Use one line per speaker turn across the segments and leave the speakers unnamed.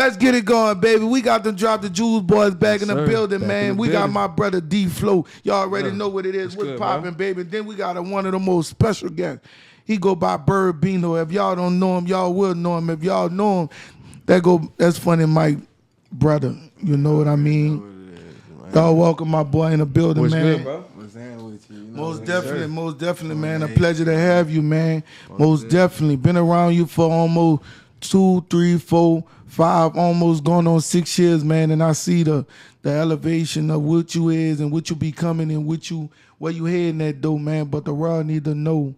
let's get it going, baby. We got to drop the Jules boys back in the building,
Back
man.
in the
We got
building.
my brother D Phlo. Y'all already know what it is.
What's
What's
good,
popping,
bro?
baby? Then we got one of the most special guests. He go by Byrd Bino. If y'all don't know him, y'all will know him. If y'all know him, that's funny, Mike, brother. You know what I mean? Y'all welcome my boy in the building,
What's
man.
good, bro?
What's that with you? You know
Most
what
definitely, man. A
Hey.
pleasure to have you, man. Most definitely. Been around you for almost 2, 3, 4, 5, almost going on 6 years, man. And I see the elevation of what you is and what you becoming and where you heading at, though, man. But the world need to know,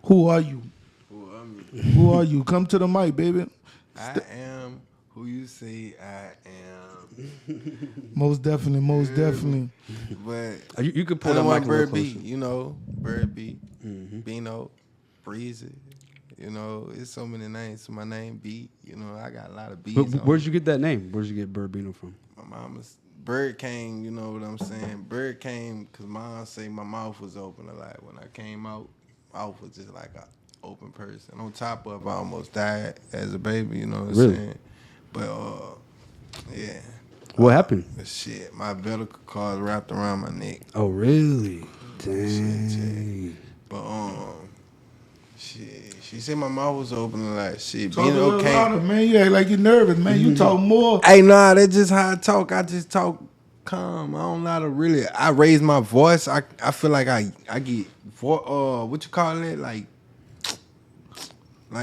who are you? Who are you? Come to the mic, baby.
I am who you say I am.
Most definitely.
But
You can pull
I
that
want
mic a little
Byrd B,
closer.
you know, Byrd B, Bino, Breezy. You know, it's so many names. My name B. You know, I got a lot of B's.
But where'd you get that name? Where'd you get Byrd Bino from?
My mama's Bird came, you know what I'm saying? Bird came because mom say my mouth was open a lot. When I came out, mouth was just like an open person. On top of, I almost died as a baby, you know what I'm
Really?
saying? But, yeah.
What happened?
Shit, my umbilical cord wrapped around my neck.
Oh, really? Dang.
But, shit, she said my mouth was open a lot. Shit,
Talk
being
a little
okay.
louder, man. You act like you nervous, man. You talk more.
Hey, nah, that's just how I talk. I just talk calm. I don't know how to really. I raise my voice. I feel like I get what you call it? Like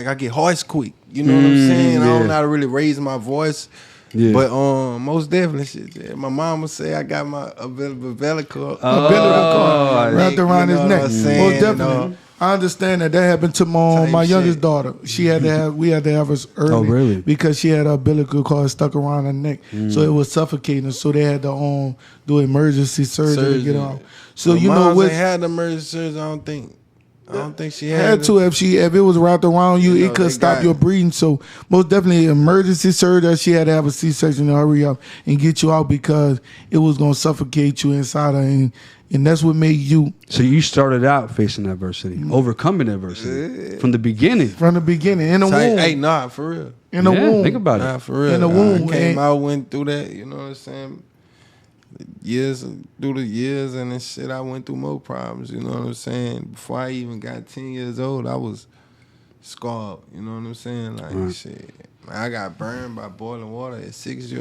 I get hoarse quick. You know what I'm saying? I don't know how to really raise my voice.
Yeah.
But most definitely, shit. Yeah. My mama say I got my umbilical
wrapped around his neck.
Most
Most definitely. I understand that happened to my
Type
youngest
shit.
daughter. We had to have us early.
Oh, really?
Because she had her umbilical cord stuck around her neck. So it was suffocating. So they had to do emergency surgery to get her out. So
My
you know
mom
what?
ain't had the emergency surgery. I don't think she
Had to if it was wrapped around you,
You
it
know,
could
they
stop
got-
your breathing. So most definitely emergency surgery. She had to have a C-section to hurry up and get you out because it was gonna suffocate you inside her, and that's what made you
So you started out facing adversity, overcoming adversity from the beginning.
from the beginning in the womb.
Hey, nah, for real.
In the
Yeah,
womb.
think about it.
Nah, for real.
In the womb,
I came
and-
out, went through that, you know what I'm saying? Through the years and then shit, I went through more problems, you know what I'm saying? Before I even got 10 years old, I was scarred, you know what I'm saying? Like, shit. Man, I got burned by boiling water at 6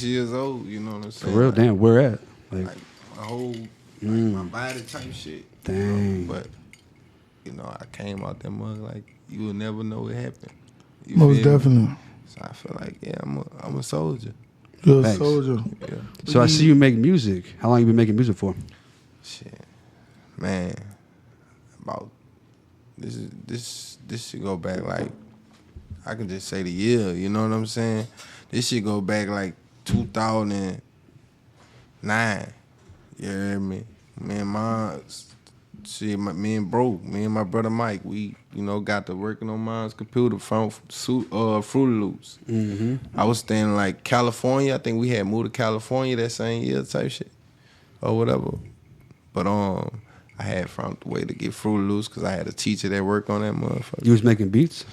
years old, you know what I'm
For
saying?
real,
Like,
damn, where at? Like,
like my whole, my body type shit. you know?
Dang.
But, you know, I came out that mug like, you will never know what happened. You
Most
feel me?
definitely.
So I feel like, yeah, I'm a soldier.
You're a
Thanks.
soldier.
Yeah.
so I see you make music. How long you been making music for?
Shit. Man. About this should go back like I can just say the year, you know what I'm saying? This should go back like 2009. You hear me? Me and my brother Mike, we, you know, got to working on mom's computer from Fruity Loops.
Mm-hmm.
I was staying in like California. I think we had moved to California that same year type shit or whatever. But I had found a way to get Fruity Loops because I had a teacher that worked on that motherfucker.
You was making beats?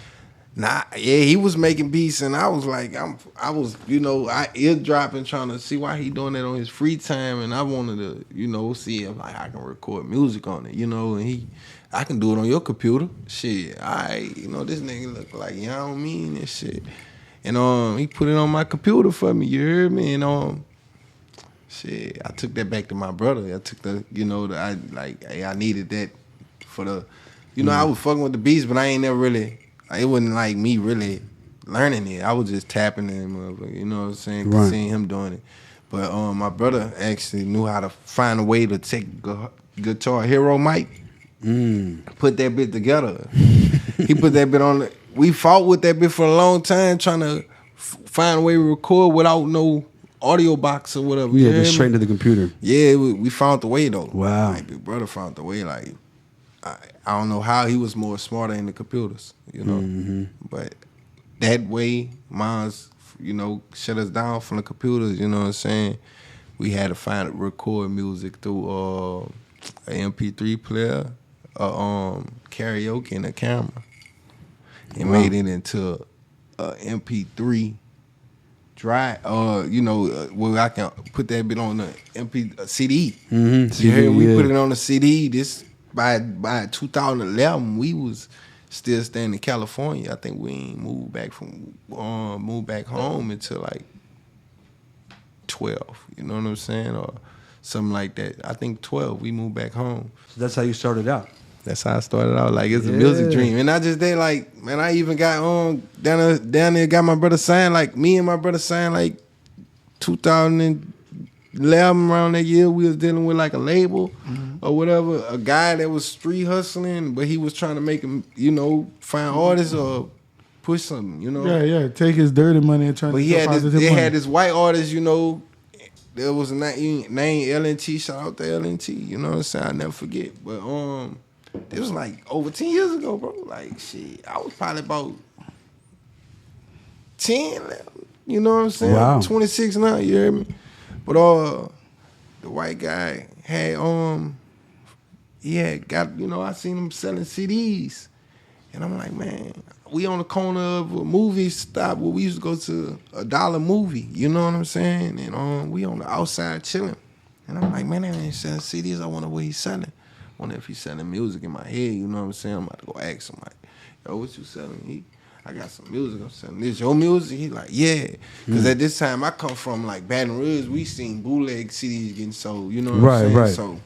Nah, yeah, he was making beats, and I was like, I was, you know, I eardropping trying to see why he doing that on his free time, and I wanted to, you know, see if like I can record music on it, you know, and I can do it on your computer, shit. You know, this nigga look like you know what I mean and shit, and he put it on my computer for me, you heard me, and shit, I took that back to my brother. I took the, you know, I needed that for the, you know, I was fucking with the beats, but I ain't never really. It wasn't like me really learning it. I was just tapping it, motherfucker. You know what I'm saying?
Right.
Seeing him doing it. But my brother actually knew how to find a way to take Guitar Hero mic, put that bit together. He put that bit on. We fought with that bit for a long time trying to find a way to record without no audio box or whatever.
Yeah,
You hear
just
me?
straight into the computer.
Yeah, we found the way though.
Wow.
Like, big brother found the way. Like, I don't know how he was more smarter in the computers, you know. But that way, mom's, you know, shut us down from the computers. You know what I'm saying? We had to record music through an MP3 player, karaoke, and a camera. And made it into a MP3 dry, where I can put that bit on the CD.
Mm-hmm.
You heard? We put it on the CD. This by 2011, we was still staying in California. I think we ain't moved back home until like 12. You know what I'm saying, or something like that. I think 12. We moved back home.
So that's how you started out.
That's how I started out. Like, it's a music dream. And I just did, like, man, I even got down there, got my brother signed. Like, me and my brother signed, like, 2011, around that year. We was dealing with, like, a label or whatever. A guy that was street hustling, but he was trying to make him, find artists or push something,
Yeah. Take his dirty money and turn it into positive money.
They had this white artist, there was a name LNT. Shout out to LNT. You know what I'm saying? I'll never forget. But, it was like over 10 years ago, bro. Like, shit, I was probably about 10, you know what I'm saying?
Wow.
26 now, you hear me? But the white guy had I seen him selling CDs. And I'm like, man, we on the corner of a movie stop where we used to go to a $1 movie, you know what I'm saying? And we on the outside chilling. And I'm like, man, that ain't selling CDs. I wonder what he's selling. Wonder if he's selling music in my head, you know what I'm saying? I'm about to go ask him, like, yo, what you selling? I got some music I'm selling. This your music? He like, yeah. Because at this time, I come from, like, Baton Rouge. We seen bootleg CDs getting sold, you know what I'm saying?
Right.
So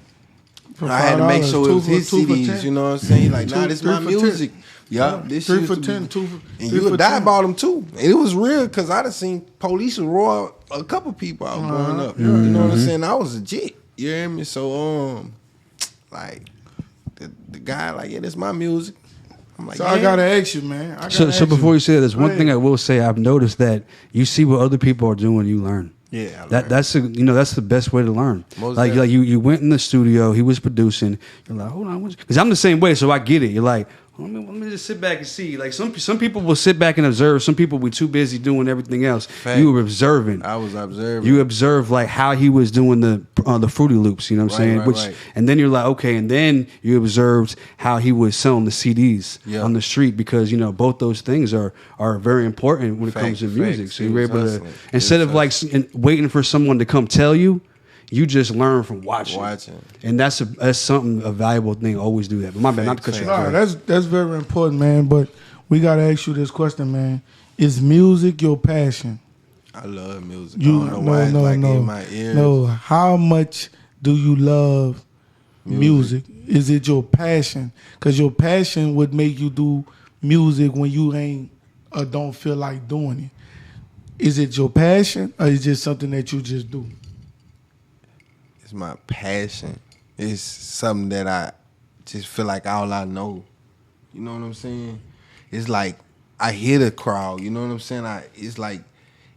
I had to make sure it was his CDs, you know what I'm saying? He like, nah, this my music. Yeah, this
3
shit
for
to
10,
be,
2 for
and you would die about them too. And it was real because I done seen police roar a couple people out growing up. You know what I'm saying? I was legit. You hear me? So like the guy like, yeah, that's my music. I'm like,
so I gotta ask you, man.
So before you say this, one thing I will say, I've noticed that you see what other people are doing, you learn.
Yeah,
that's the best way to learn. Like you went in the studio, he was producing. You're like, hold on, because I'm the same way, so I get it. You're like, let me just sit back and see. Like some people will sit back and observe. Some people were too busy doing everything else.
Fact.
You were observing.
I was observing.
You observed like how he was doing the Fruity Loops. You know what I'm saying?
Right.
And then you're like, okay. And then you observed how he was selling the CDs on the street, because both those things are very important when it comes to music. So you were able to, instead of like waiting for someone to come tell you, you just learn from watching. And that's something, a valuable thing. Always do that. But my bad, not to cut you off.
That's very important, man. But we gotta ask you this question, man. Is music your passion?
I love music. I don't know why it's like in my ears.
No. How much do you love music? Is it your passion? Because your passion would make you do music when you ain't or don't feel like doing it. Is it your passion, or is it just something that you just do?
It's my passion. It's something that I just feel like all I know. You know what I'm saying? It's like I hear the crowd. You know what I'm saying? It's like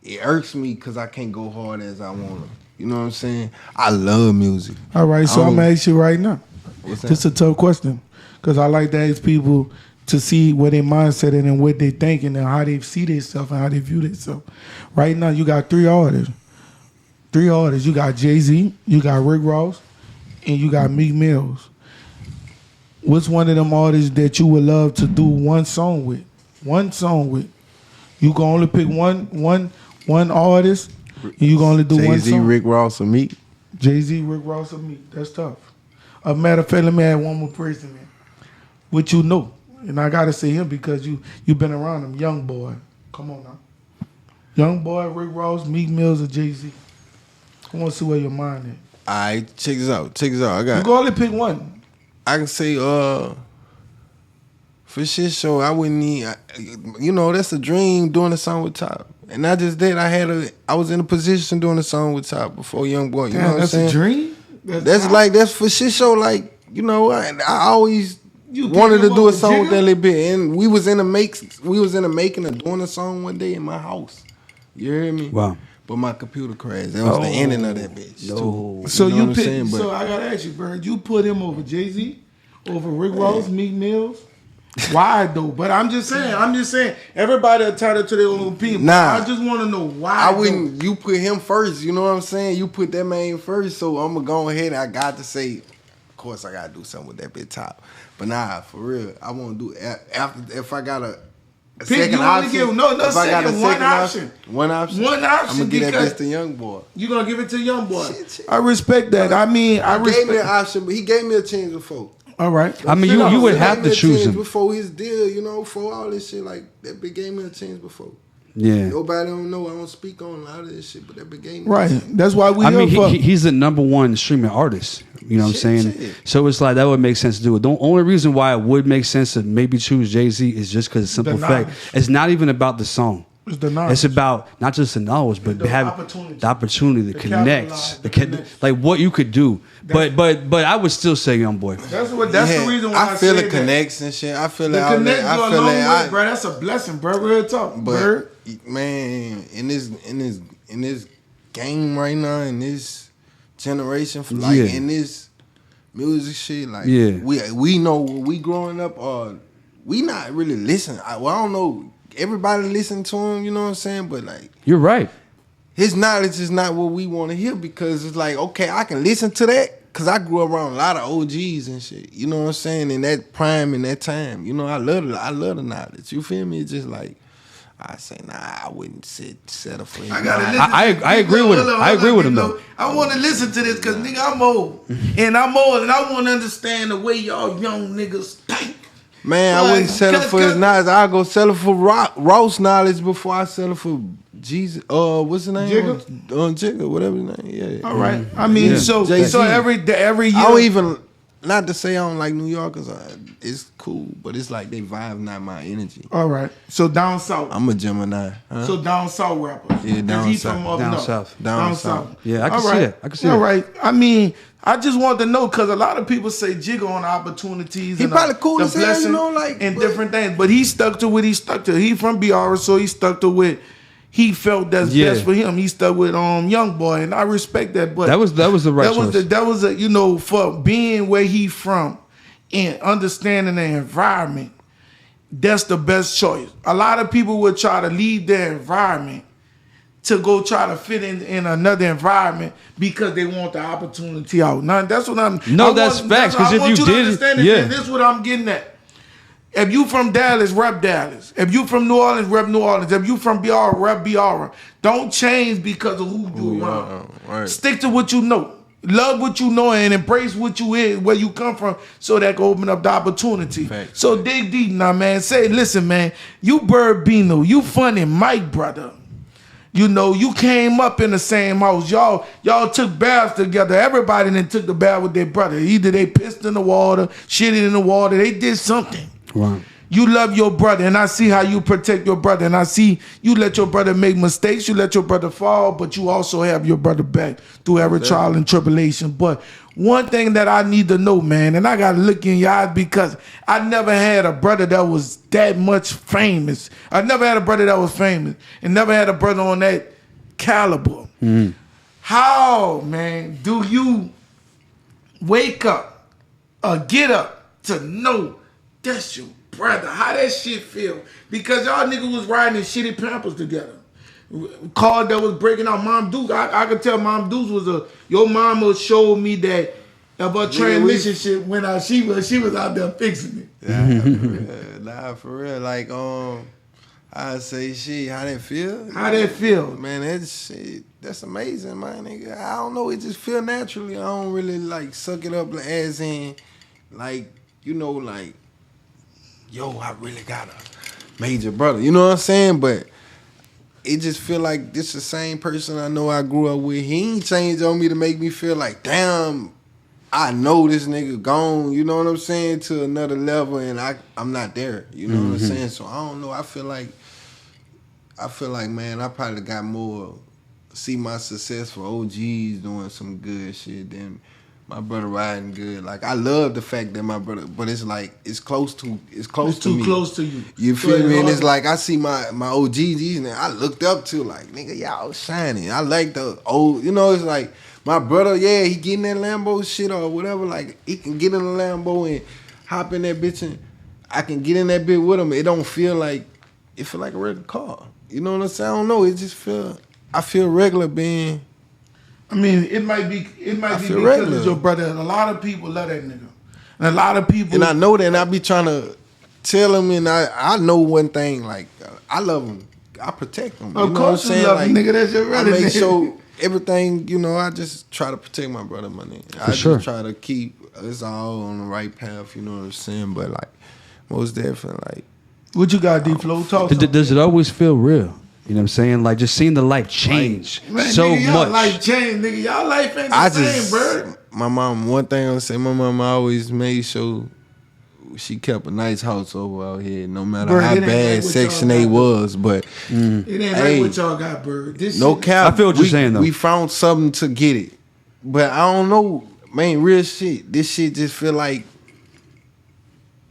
it irks me because I can't go hard as I want to. You know what I'm saying? I love music.
All right, so I'm going to ask you right now.
What's that?
This is a tough question because I like to ask people to see where their mindset is and what they thinking and how they see themselves and how they view themselves. Right now, you got three artists. You got Jay-Z, you got Rick Ross, and you got Meek Mills. What's one of them artists that you would love to do one song with? You can only pick one artist, and you can only do one song.
Jay-Z, Rick Ross, or Meek?
Jay-Z, Rick Ross, or Meek. That's tough. A matter of fact, let me add one more person, man. What you know. And I got to say him because you've been around him. Young boy. Come on now. Young boy, Rick Ross, Meek Mills, or Jay-Z. I want to see where your mind is.
All right, check this out. You can
only pick one. I
can say, for shit show, I wouldn't need, that's a dream doing a song with Top. And I just did. I was in a position doing a song with Top before Young Boy. You know what I'm saying?
That's a dream?
That's for shit show. Like, I always wanted to do a song with that little bit. And we was in the making of doing a song one day in my house. You hear me?
Wow.
But my computer crashed. That was the ending of that bitch.
No.
So so I gotta ask you, Byrd, you put him over Jay-Z, over Rick Ross, Meek Mills. Why though? But I'm just saying, everybody entitled to their own opinion. Nah, I just want to know why.
I wouldn't. You put him first. You know what I'm saying? You put that man first. So I'm gonna go ahead. I got to say, of course, I gotta do something with that bitch Top. But nah, for real, I want to do after if I gotta Second
you
option.
Give, no,
if I got a
second,
one option.
One option. I'm
gonna give that bitch to Young Boy.
You gonna give it to Young Boy? Shit. I respect that. I mean, I
gave me an option, but he gave me a chance before.
All right.
I mean, you would have to choose him
before his deal. You know, for all this shit, like that bitch gave me a chance before.
Yeah.
Nobody don't know. I don't speak on a lot of this shit, but that bitch gave me.
Right. That's why we.
I mean, he's the #1 streaming artist. You know what I'm saying?
Shit.
So it's like that would make sense to do it. The only reason why it would make sense to maybe choose Jay-Z is just because simple fact. It's not even about the song. It's about not just the knowledge, but having the opportunity to connect, like what you could do. But I would still say Young Boy.
That's the reason why
I feel the connects and shit. I feel that. I feel that,
bro. That's a blessing, bro. Real talk, Byrd.
Man, in this game right now, in this generation, like in this music shit, like we know we growing up, we not really listening. I don't know. Everybody listen to him, you know what I'm saying? But like,
you're right.
His knowledge is not what we want to hear because it's like, okay, I can listen to that because I grew up around a lot of OGs and shit. You know what I'm saying? In that prime, in that time, you know, I love the knowledge. You feel me? It's just like I say, nah, I wouldn't settle for him.
I agree with him. I agree with him though.
I want to listen to this because nigga, I'm old, and I want to understand the way y'all young niggas think.
Man, I wouldn't settle for his knowledge. I'll go settle for Ross knowledge before I settle for Jesus. What's his name? Jigga, whatever his name. Yeah.
All right. I mean, so every year.
I don't even. Not to say I don't like New Yorkers. It's cool, but it's like they vibe, not my energy.
All right. So down south.
I'm a Gemini. Huh?
So down south rappers.
Yeah, down south.
From up
down south.
Down south.
Yeah, I can see it. I can see it.
All right. I mean, I just want to know because a lot of people say Jigga on opportunities.
He
and
probably cool as hell, you know, like
and different things. But he stuck to what he stuck to. He from BR, so he stuck to what he felt that's best for him. He stuck with Young Boy, and I respect that. But
that was the right choice.
That was a, you know, for being where he from and understanding the environment. That's the best choice. A lot of people would try to leave their environment to go try to fit in another environment because they want the opportunity out. Now that's what I'm.
No, that's facts. Because if you did,
this is what I'm getting at. If you from Dallas, rep Dallas. If you from New Orleans, rep New Orleans. If you from BR, rep BR. Don't change because of who you around. Right. Stick to what you know. Love what you know and embrace what you is, where you come from, so that can open up the opportunity. Facts. So dig deep now, man. Say, listen, man, you Byrd Bino, you funny Mike, brother. You know, you came up in the same house. Y'all took baths together. Everybody then took the bath with their brother. Either they pissed in the water, shitted in the water. They did something.
Right.
You love your brother, and I see how you protect your brother, and I see you let your brother make mistakes, you let your brother fall, but you also have your brother back through every trial and tribulation. But one thing that I need to know, man, and I got to look in your eyes because I never had a brother that was that much famous. I never had a brother that was famous and never had a brother on that caliber. Mm. How, man, do you wake up or get up to know that's your brother? How that shit feel? Because y'all niggas was riding in shitty Pampers together. Car that was breaking out. Mom Deuce, I could tell Mom Deuce was your mama showed me that of her transmission shit went out. She was out there fixing it.
Nah, for real. Like I say how that feel?
How that feel?
Man, that's amazing, man. Nigga. I don't know, it just feel naturally. I don't really like suck it up as in like, you know, like, yo, I really got a major brother. You know what I'm saying? But it just feel like this the same person I know I grew up with. He ain't changed on me to make me feel like, damn, I know this nigga gone, you know what I'm saying, to another level, and I'm not there. You know what I'm saying? So I don't know. I feel like, man, I probably got more, see my success for OGs doing some good shit than my brother riding good. Like, I love the fact that my brother, but it's like, it's close to me.
It's too close to you.
You feel me? And it's like, I see my OGs, and I looked up to, like, nigga, y'all shining. I like the old, you know, it's like, my brother, yeah, he getting that Lambo shit or whatever, like, he can get in the Lambo and hop in that bitch, and I can get in that bitch with him. It don't feel like, it feel like a regular car. You know what I'm saying? I don't know. It just I feel regular being.
I mean, it might be because it's your brother, and a lot of people love that nigga. And a lot of people,
and I know that, and I be trying to tell him, and I know one thing, like, I love him. I protect him.
Of course you love him, nigga. That's your brother.
I make sure everything, I just try to protect my brother, my nigga. I just try to keep us all on the right path, you know what I'm saying? But, like, most definitely, like.
What you got, D Phlo? Talk to me.
Does it always feel real? You know what I'm saying? Like, just seeing the life change so
nigga, y'all
much.
life change, nigga. Y'all life ain't the same, Byrd.
My mom, one thing I'll say, my mom always made sure she kept a nice house over out here, no matter
Byrd,
how bad
like
Section 8 was. But
it ain't like what y'all got, Byrd. This
no
shit,
cap.
I feel what you're saying, though.
We found something to get it. But I don't know, man, real shit. This shit just feel like,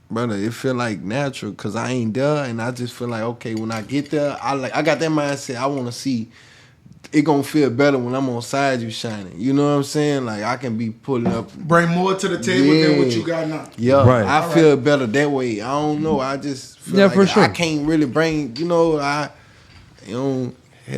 brother, it feel like natural because I ain't there, and I just feel like, okay, when I get there, I got that mindset. I want to see it gonna feel better when I'm on side you shining. You know what I'm saying? Like, I can be pulling up,
bring more to the table than what you got now.
Yeah,
right.
I feel better that way. I don't know. I just feel like
for sure.
I can't really bring. Hell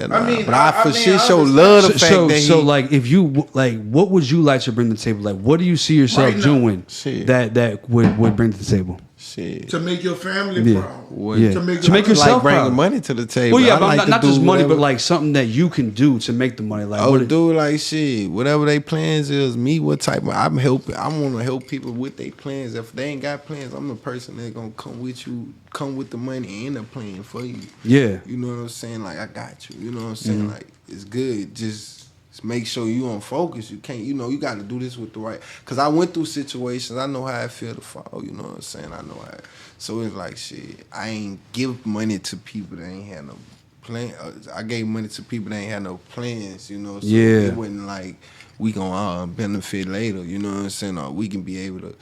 nah.
I mean,
but I for sure love the fact that
so like, if you like, what would you like to bring to the table? Like, what do you see yourself doing that would bring to the table?
Shit.
To make your family proud.
To make yourself
like bringing
proud.
money to the table.
Well, yeah,
I
but
like
not
to
just
do
money,
whatever.
but like something that you can do to make the money. Like,
like shit. Whatever they plans is, me, what type of I'm helping. I want to help people with their plans. If they ain't got plans, I'm the person that's gonna come with you, come with the money and the plan for you.
Yeah.
You know what I'm saying? Like, I got you. You know what I'm saying? Like, it's good. Just make sure you on focus. You can't, you got to do this with the right. Because I went through situations. I know how I feel to fall. You know what I'm saying? I know how. So it's like, shit, I ain't give money to people that ain't had no plan. I gave money to people that ain't had no plans, So it wasn't like we gonna benefit later, you know what I'm saying? Or we can be able to,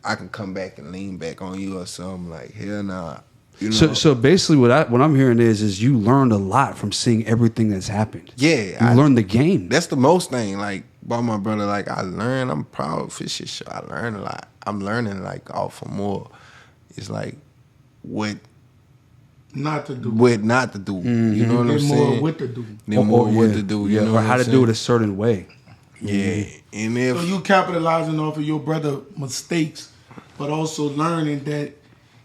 I can come back and lean back on you or something. Like, hell nah.
So basically, what I'm hearing is you learned a lot from seeing everything that's happened.
Yeah,
you learned the game.
That's the most thing. Like, about my brother, like, I learned. I'm proud for shit. I learned a lot. I'm learning, like, off of more. It's like what
not to do.
What not to do.
Mm-hmm.
You know what I'm saying?
More what to do.
Then more what to do. You know
or how to
saying?
do it a certain way.
Yeah, and if
so you capitalizing off of your brother mistakes, but also learning that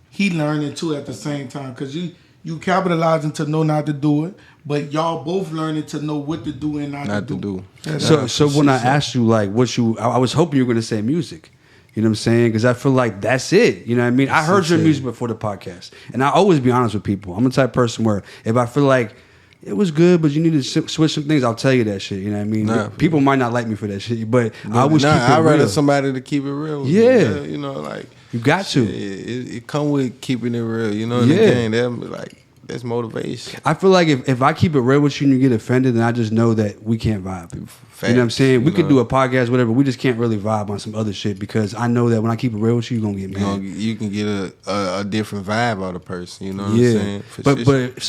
he learning too at the same time, because you capitalizing to know not to do it, but y'all both learning to know what to do and not to do.
So when I asked you like I was hoping you were gonna say music. You know what I'm saying? Because I feel like that's it. You know what I mean? I heard your music before the podcast, and I always be honest with people. I'm the type of person where if I feel like it was good, but you need to switch some things, I'll tell you that shit. You know what I mean? People might not like me for that shit, but I always keep it real.
I'd rather somebody to keep it real.
Yeah.
You know, like,
you got to.
It come with keeping it real. You know what I'm saying? Like, that's motivation.
I feel like if I keep it real with you and you get offended, then I just know that we can't vibe.
Facts,
you know what I'm saying? We could do a podcast, whatever. We just can't really vibe on some other shit because I know that when I keep it real with you, you're going to get mad.
You can get a different vibe out of the person. You know what I'm saying?
But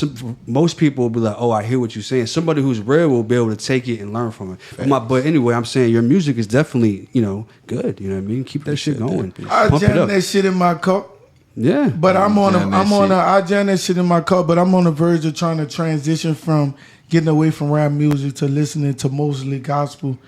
most people will be like, oh, I hear what you're saying. Somebody who's real will be able to take it and learn from it. But anyway, I'm saying your music is definitely, good. You know what I mean? Keep that shit going.
I jam that shit in my cup.
Yeah,
but I jam that shit in my cup, but I'm on the verge of trying to transition from getting away from rap music to listening to mostly gospel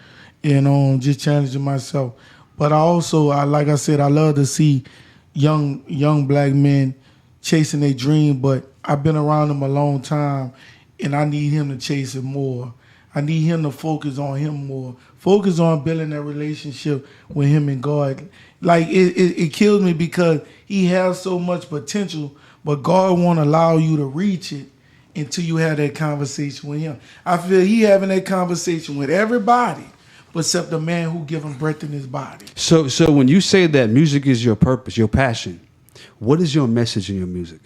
and just challenging myself. But I also, like I said, I love to see young black men chasing their dream, but I've been around them a long time and I need him to chase it more. I need him to focus on him more. Focus on building that relationship with him and God. Like, it kills me because he has so much potential, but God won't allow you to reach it until you have that conversation with him. I feel he having that conversation with everybody, except the man who give him breath in his body.
So when you say that music is your purpose, your passion, what is your message in your music?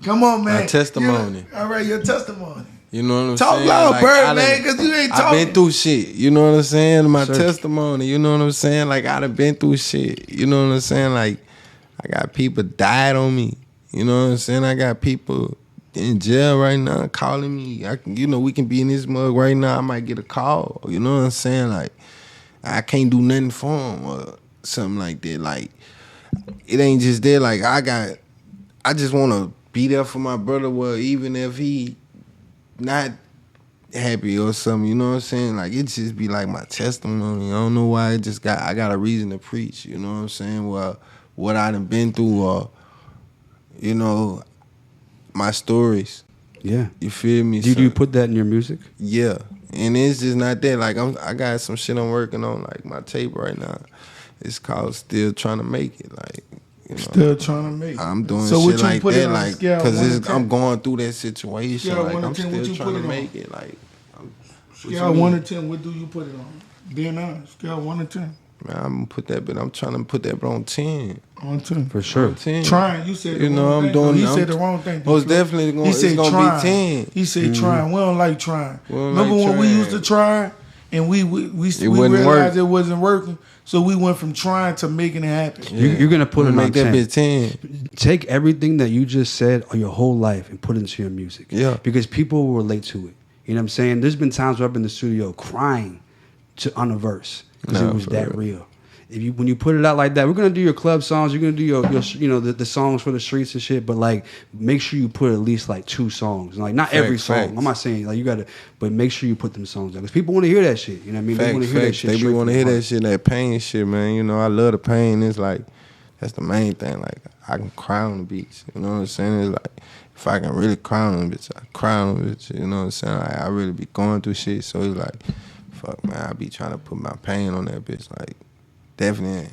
Come on, man.
My testimony.
All right, your testimony.
You know what I'm
saying?
Talk
loud, like, Byrd, man, because you ain't talking.
I've been through shit. You know what I'm saying? My testimony. You know what I'm saying? Like, I done been through shit. You know what I'm saying? Like, I got people died on me. You know what I'm saying? I got people in jail right now calling me. We can be in this mug right now. I might get a call. You know what I'm saying? Like, I can't do nothing for him or something like that. Like, it ain't just there. Like, I just want to be there for my brother. Well, even if he not happy or something, you know what I'm saying? Like, it just be like my testimony. I don't know why I got a reason to preach, you know what I'm saying? Well, what I done been through, or you know, my stories.
Yeah,
you feel me?
Do you put that in your music?
Yeah, and it's just not that. Like I got some shit I'm working on, like my tape right now. It's called Still Trying to Make It. Like, you know,
still trying to make it.
I'm doing shit like that, like, because I'm going through that situation.
Scale
like,
1 to
I'm
10,
still trying to make it. Like,
scale 1 to 10, what do you put it on? Being honest, scale 1 to 10.
Man, I'm gonna put that, but I'm trying to put that bit on 10.
On 10.
For sure.
On 10.
Trying, you said
you
the
know,
wrong
I'm
thing.
doing.
He said the wrong thing.
Most definitely going. It's gonna be 10.
He said trying. We don't like trying. Remember
like
when we
trying.
used to try and we realized it wasn't working, so we went from trying to making it happen.
Yeah. You're gonna put it
make
on
that
10.
bit 10.
Take everything that you just said or your whole life and put it into your music.
Yeah.
Because people will relate to it. You know what I'm saying? There's been times where I've been in the studio crying on a verse because it was that real. When you put it out like that, we're gonna do your club songs. You're gonna do your you know the songs for the streets and shit. But like, make sure you put at least like 2 songs. Like not every song.
Facts.
I'm not saying like you gotta, but make sure you put them songs out because people want to hear that shit. You know what I mean? They want to hear that shit.
They be want to hear that shit, that pain shit, man. You know, I love the pain. It's like that's the main thing. Like I can cry on the beach. You know what I'm saying? It's like if I can really cry on the bitch, I cry on the bitch. You know what I'm saying? Like, I really be going through shit. So it's like, fuck, man. I be trying to put my pain on that bitch. Like definitely.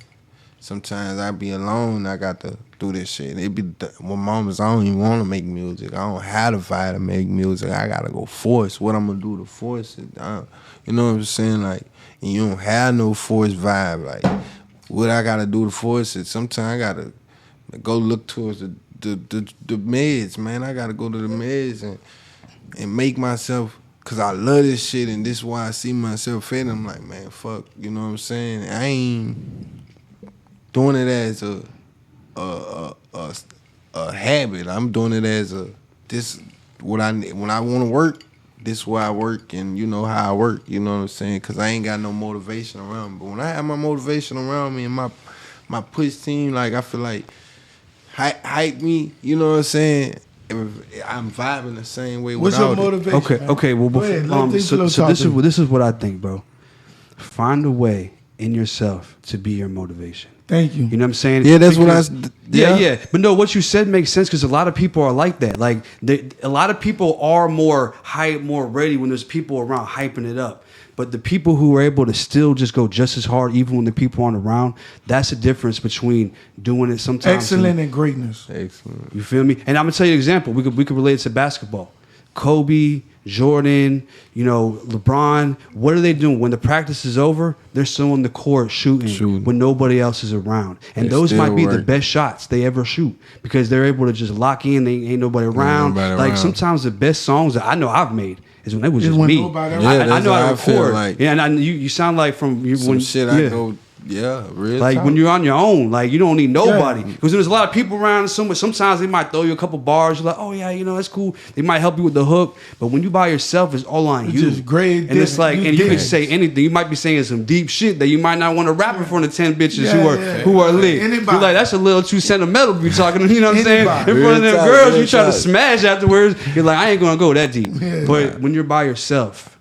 Sometimes I be alone. I got to do this shit. It be when moments I don't even want to make music. I don't have the vibe to make music. I gotta go force. What I'm gonna do to force it? You know what I'm saying? Like, and you don't have no force vibe. Like, what I gotta do to force it? Sometimes I gotta go look towards the meds, man. I gotta go to the meds and make myself. Cause I love this shit, and this is why I see myself fitting. I'm like, man, fuck. You know what I'm saying? I ain't doing it as a habit. I'm doing it as when I want to work. This is where I work, and you know how I work. You know what I'm saying? Cause I ain't got no motivation around me. But when I have my motivation around me and my push team, like I feel like hype me. You know what I'm saying? I'm vibing the same way.
What's your motivation?
Okay. Well, so this is what I think, bro. Find a way in yourself to be your motivation.
Thank you.
You know what I'm saying?
Yeah, that's what
Yeah. But no, what you said makes sense because a lot of people are like that. Like, a lot of people are more hype, more ready when there's people around hyping it up. But the people who are able to still just go just as hard, even when the people aren't around, that's the difference between doing it sometimes.
Excellent and greatness.
Excellent.
You feel me? And I'm gonna tell you an example. We could relate it to basketball. Kobe, Jordan, you know, LeBron. What are they doing when the practice is over? They're still on the court shooting when nobody else is around, and those might be the best shots they ever shoot because they're able to just lock in. They ain't nobody around. Sometimes the best songs that I know I've made is when it was just me. I know I record. Like, yeah, and you sound like from when
shit I go. Yeah, real
like
talk.
when you're on your own, like you don't need nobody because there's a lot of people around. Sometimes they might throw you a couple bars. You're like, oh yeah, you know that's cool. They might help you with the hook, but when you by yourself, it's all on you.
Just great,
and it's like, and you can say anything. You might be saying some deep shit that you might not want to rap in front of 10 bitches who are lit. You're like, that's a little too sentimental to be talking. You know what I'm saying? In front of them girls, you try to smash afterwards. You're like, I ain't gonna go that deep. But when you're by yourself,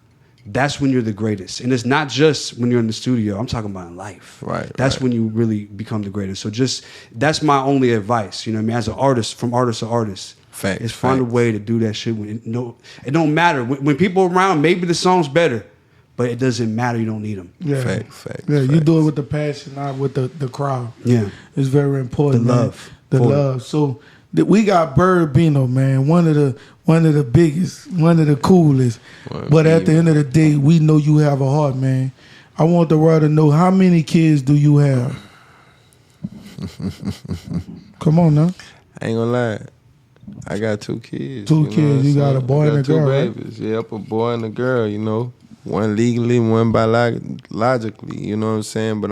that's when you're the greatest. And it's not just when you're in the studio. I'm talking about in life.
Right.
That's when you really become the greatest. So that's my only advice, you know what I mean? As an artist, from artist to artist.
Facts.
Is find a way to do that shit. It don't matter. When people are around, maybe the song's better, but it doesn't matter. You don't need them.
Yeah.
Facts.
Yeah, you do it with the passion, not with the crowd.
Yeah.
It's very important.
The love.
The love. So we got Byrd Bino, man. One of the biggest, one of the coolest. But at the end of the day, we know you have a heart, man. I want the world to know, how many kids do you have? Come on now.
I ain't gonna lie. I got 2 kids.
Two kids. You got a boy and a girl,
right? 2 babies. Right? Yep, a boy and a girl, you know. One legally, one biologically, you know what I'm saying? But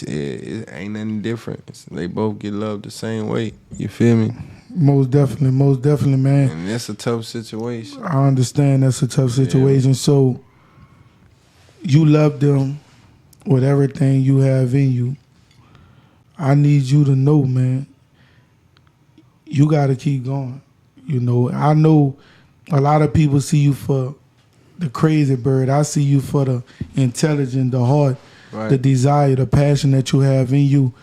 it ain't nothing different. They both get loved the same way. You feel me?
Most definitely, man.
And that's a tough situation.
I understand that's a tough situation. Yeah. So you love them with everything you have in you. I need you to know, man, you got to keep going. You know, I know a lot of people see you for the crazy Byrd. I see you for the intelligent, the heart, the desire, the passion that you have in you.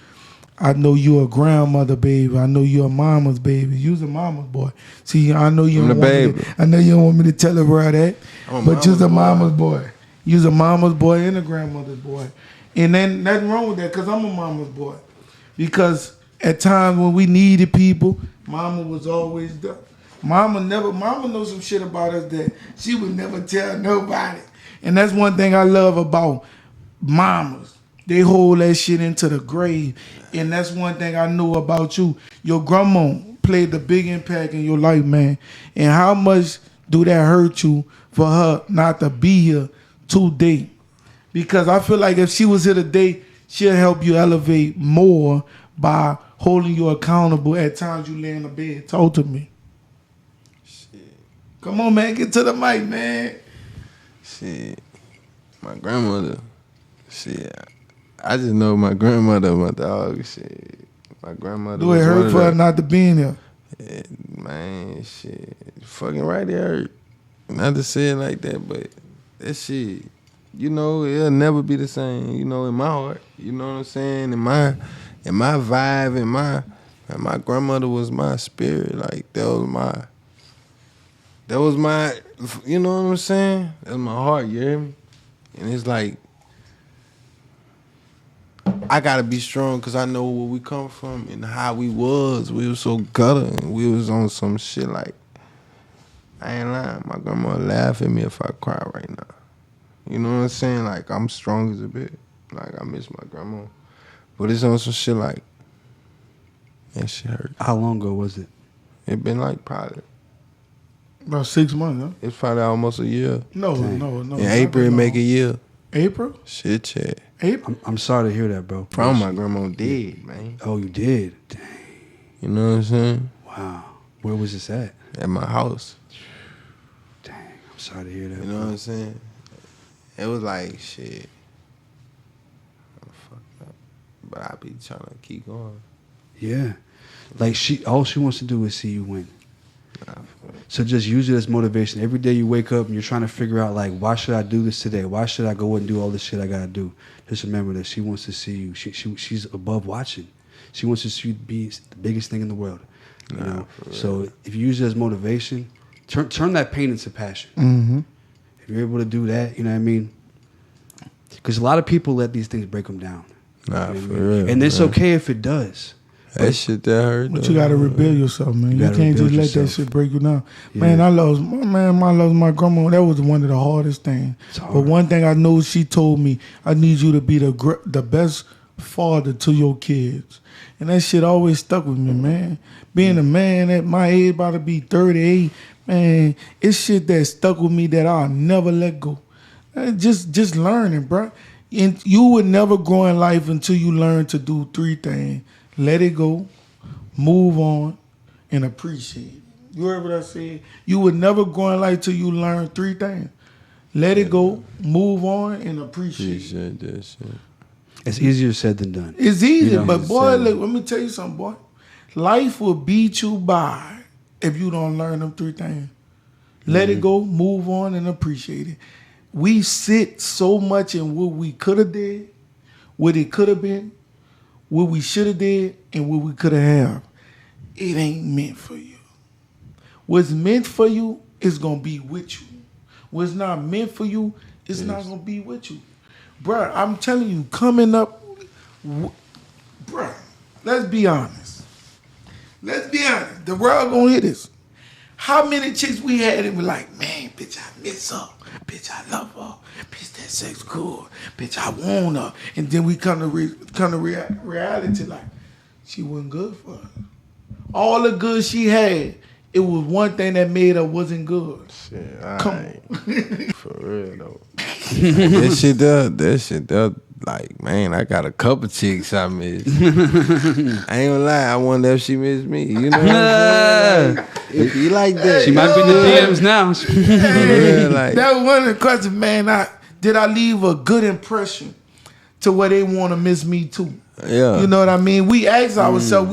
I know you a grandmother baby. I know you a mama's baby. You's a mama's boy. See, I know you don't want me to, I know you don't want me to tell her that, but you's a mama's boy. You's a mama's boy and a grandmother's boy. And then nothing wrong with that, because I'm a mama's boy. Because at times when we needed people, mama was always there. Mama knows some shit about us that she would never tell nobody. And that's one thing I love about mamas. They hold that shit into the grave. And that's one thing I know about you. Your grandma played the big impact in your life, man. And how much do that hurt you for her not to be here today? Because I feel like if she was here today, she'll help you elevate more by holding you accountable at times you lay in the bed. Talk to me.
Shit.
Come on, man. Get to the mic, man.
Shit. My grandmother. Shit. I just know my grandmother, my dog. Shit. My grandmother.
Do it hurt for her not to be in here?
Yeah, man, shit. Fucking right, it hurt. Not to say it like that, but that shit, you know, it'll never be the same, you know, in my heart. You know what I'm saying? In my vibe, and my grandmother was my spirit. Like that was my, you know what I'm saying? That was my heart, you hear me? And it's like, I gotta be strong because I know where we come from and how we was. We was so gutter and we was on some shit like, I ain't lying. My grandma would laugh at me if I cry right now. You know what I'm saying? Like, I'm strong as a bitch. Like, I miss my grandma. But it's on some shit like, that shit hurt.
How long ago was it?
It been like probably.
About 6 months, huh?
It's probably almost a year.
No.
In April, it make a year.
April?
Shit, Chad.
April?
I'm sorry to hear that, bro.
From my grandma dead, man.
Oh, you did? Dang.
You know what I'm saying?
Wow. Where was this at?
At my house.
Dang. I'm sorry to hear that.
You know what I'm saying? It was like, shit. I'm fucked up. But I be trying to keep going.
Yeah. Like, all she wants to do is see you win. So just use it as motivation. Every day you wake up and you're trying to figure out, like, why should I do this today? Why should I go and do all this shit I gotta do? Just remember that she wants to see you. She's above watching. She wants to see you be the biggest thing in the world. You know. So if you use it as motivation, turn that pain into passion.
Mm-hmm.
If you're able to do that, you know what I mean? Because a lot of people let these things break them down.
Nah,
you know
for
real. And it's okay if it does.
That shit that hurt.
But you gotta rebuild yourself, man. You can't just let that shit break you down. Yeah. Man, I lost my grandma. That was one of the hardest things. But one thing I know, she told me, I need you to be the best father to your kids. And that shit always stuck with me, man. Being a man at my age, about to be 38, man, it's shit that stuck with me that I'll never let go. Just learning, bro. And you would never grow in life until you learn to do 3 things. Let it go, move on, and appreciate it. You heard what I said? You would never grow in life till you learn 3 things. Let it go, move on, and appreciate it.
That shit.
It's easier said than done.
It's easy, but boy, look, let me tell you something, boy. Life will beat you by if you don't learn them 3 things. Let it go, move on, and appreciate it. We sit so much in what we could have did, what it could have been, what we should have did, and what we could have. It ain't meant for you. What's meant for you is going to be with you. What's not meant for you is not going to be with you. Bruh, I'm telling you, coming up, bruh, let's be honest. Let's be honest. The world going to hear this. How many chicks we had and we're like, man, bitch, I miss her. Bitch, I love her. Bitch, that sex cool. Bitch, I want her. And then we come to reality like, she wasn't good for us. All the good she had, it was one thing that made her wasn't good.
Shit,
Come on.
For real, though. That shit does. Like, man, I got a couple chicks I miss. I ain't gonna lie, I wonder if she missed me. You know what I'm saying? Like, if you like that.
She might be in the DMs now.
Like, that was one of the questions, man. Did I leave a good impression to where they want to miss me too?
Yeah.
You know what I mean? We ask ourselves,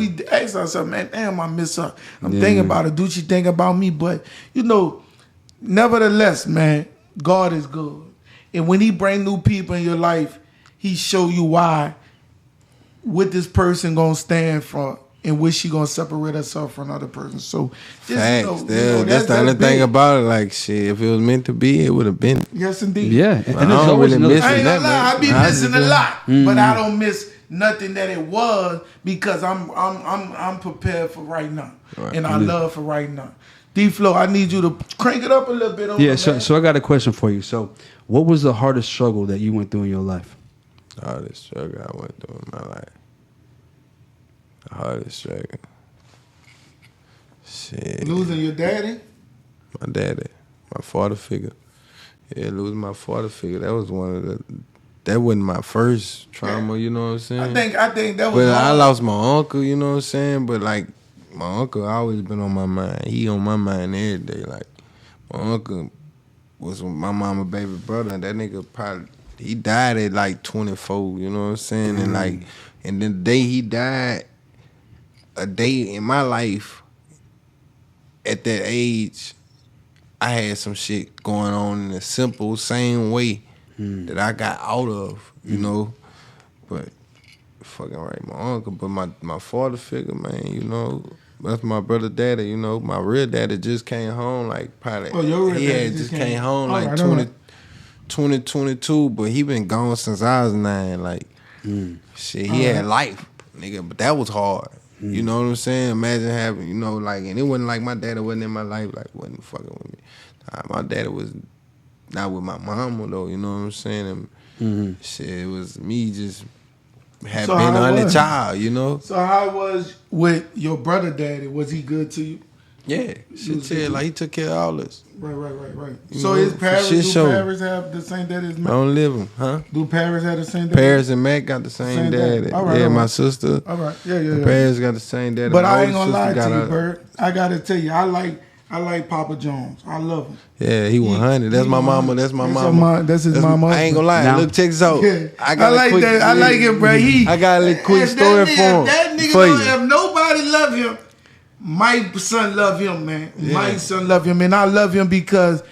man, damn, I miss her. I'm thinking about her. Do she think about me? But, you know, nevertheless, man, God is good. And when he bring new people in your life, he show you why what this person gonna stand for and what she gonna separate herself from another person. So just,
facts. That's the other thing about it. Like shit, if it was meant to be, it would have been.
Yes, indeed.
Yeah, and
I don't really miss
I ain't
that.
gonna lie, I be missing a lot,
Mm-hmm.
but I don't miss nothing that it was because I'm prepared for right now, and I love for right now. D Phlo, I need you to crank it up a little bit.
So I got a question for you. So, what was the hardest struggle that you went through in your life?
The hardest struggle I went through in my life. The hardest struggle. Shit.
Losing your daddy?
My daddy. My father figure. Yeah, losing my father figure. That was one of the... That wasn't my first trauma, you know what I'm saying?
I think that was
But I
hard.
lost my uncle, you know what I'm saying? But like, my uncle always been on my mind. He on my mind every day. Like, my uncle was my mama baby brother. And that nigga probably... He died at like 24, you know what I'm saying? And like... And then the day he died... A day in my life... At that age... I had some shit going on in a simple, same way that I got out of, you know. But fucking right, my uncle, but my father figure, man, you know, that's my brother daddy, you know. My real daddy just came home, like probably.
Oh, your real
he
daddy
had
just
came
came
home
all
like
right,
2022, but he been gone since I was 9. Like, shit, he had life, nigga, but that was hard. You know what I'm saying? Imagine having, you know, like, and it wasn't like my daddy wasn't in my life, like, wasn't fucking with me. My daddy was not with my mama, though, you know what I'm saying? And shit, it was me just had
So
been
how
an only
was-
child, you know?
So how was with your brother daddy? Was he good to you?
Yeah, shit, chill. Like, he took care of all this.
Right.
You
So
know,
his
for
parents,
shit
do
show.
Paris have the same daddy as
I
Mac?
don't live him, huh?
Do Paris have the same daddy?
Paris and Mac got the same
Same daddy.
daddy.
All right,
Yeah,
all
my
right.
sister.
All right, yeah.
Paris got the same daddy.
But
My
I ain't
older
gonna lie
sister
to
got
you,
a-
Byrd. I gotta tell you, I like Papa Jones. I love him.
Yeah, he 100. That's
he
my mama.
100.
That's my
That's
mama.
That's his mama.
I ain't gonna lie.
Now-
Look, check this out.
Yeah.
I got
like
a quick,
that. I like it, bro.
I got a little quick
and
story for him.
That nigga,
for
don't
you.
have nobody love him. My son love him, man. My son love him, and I love him because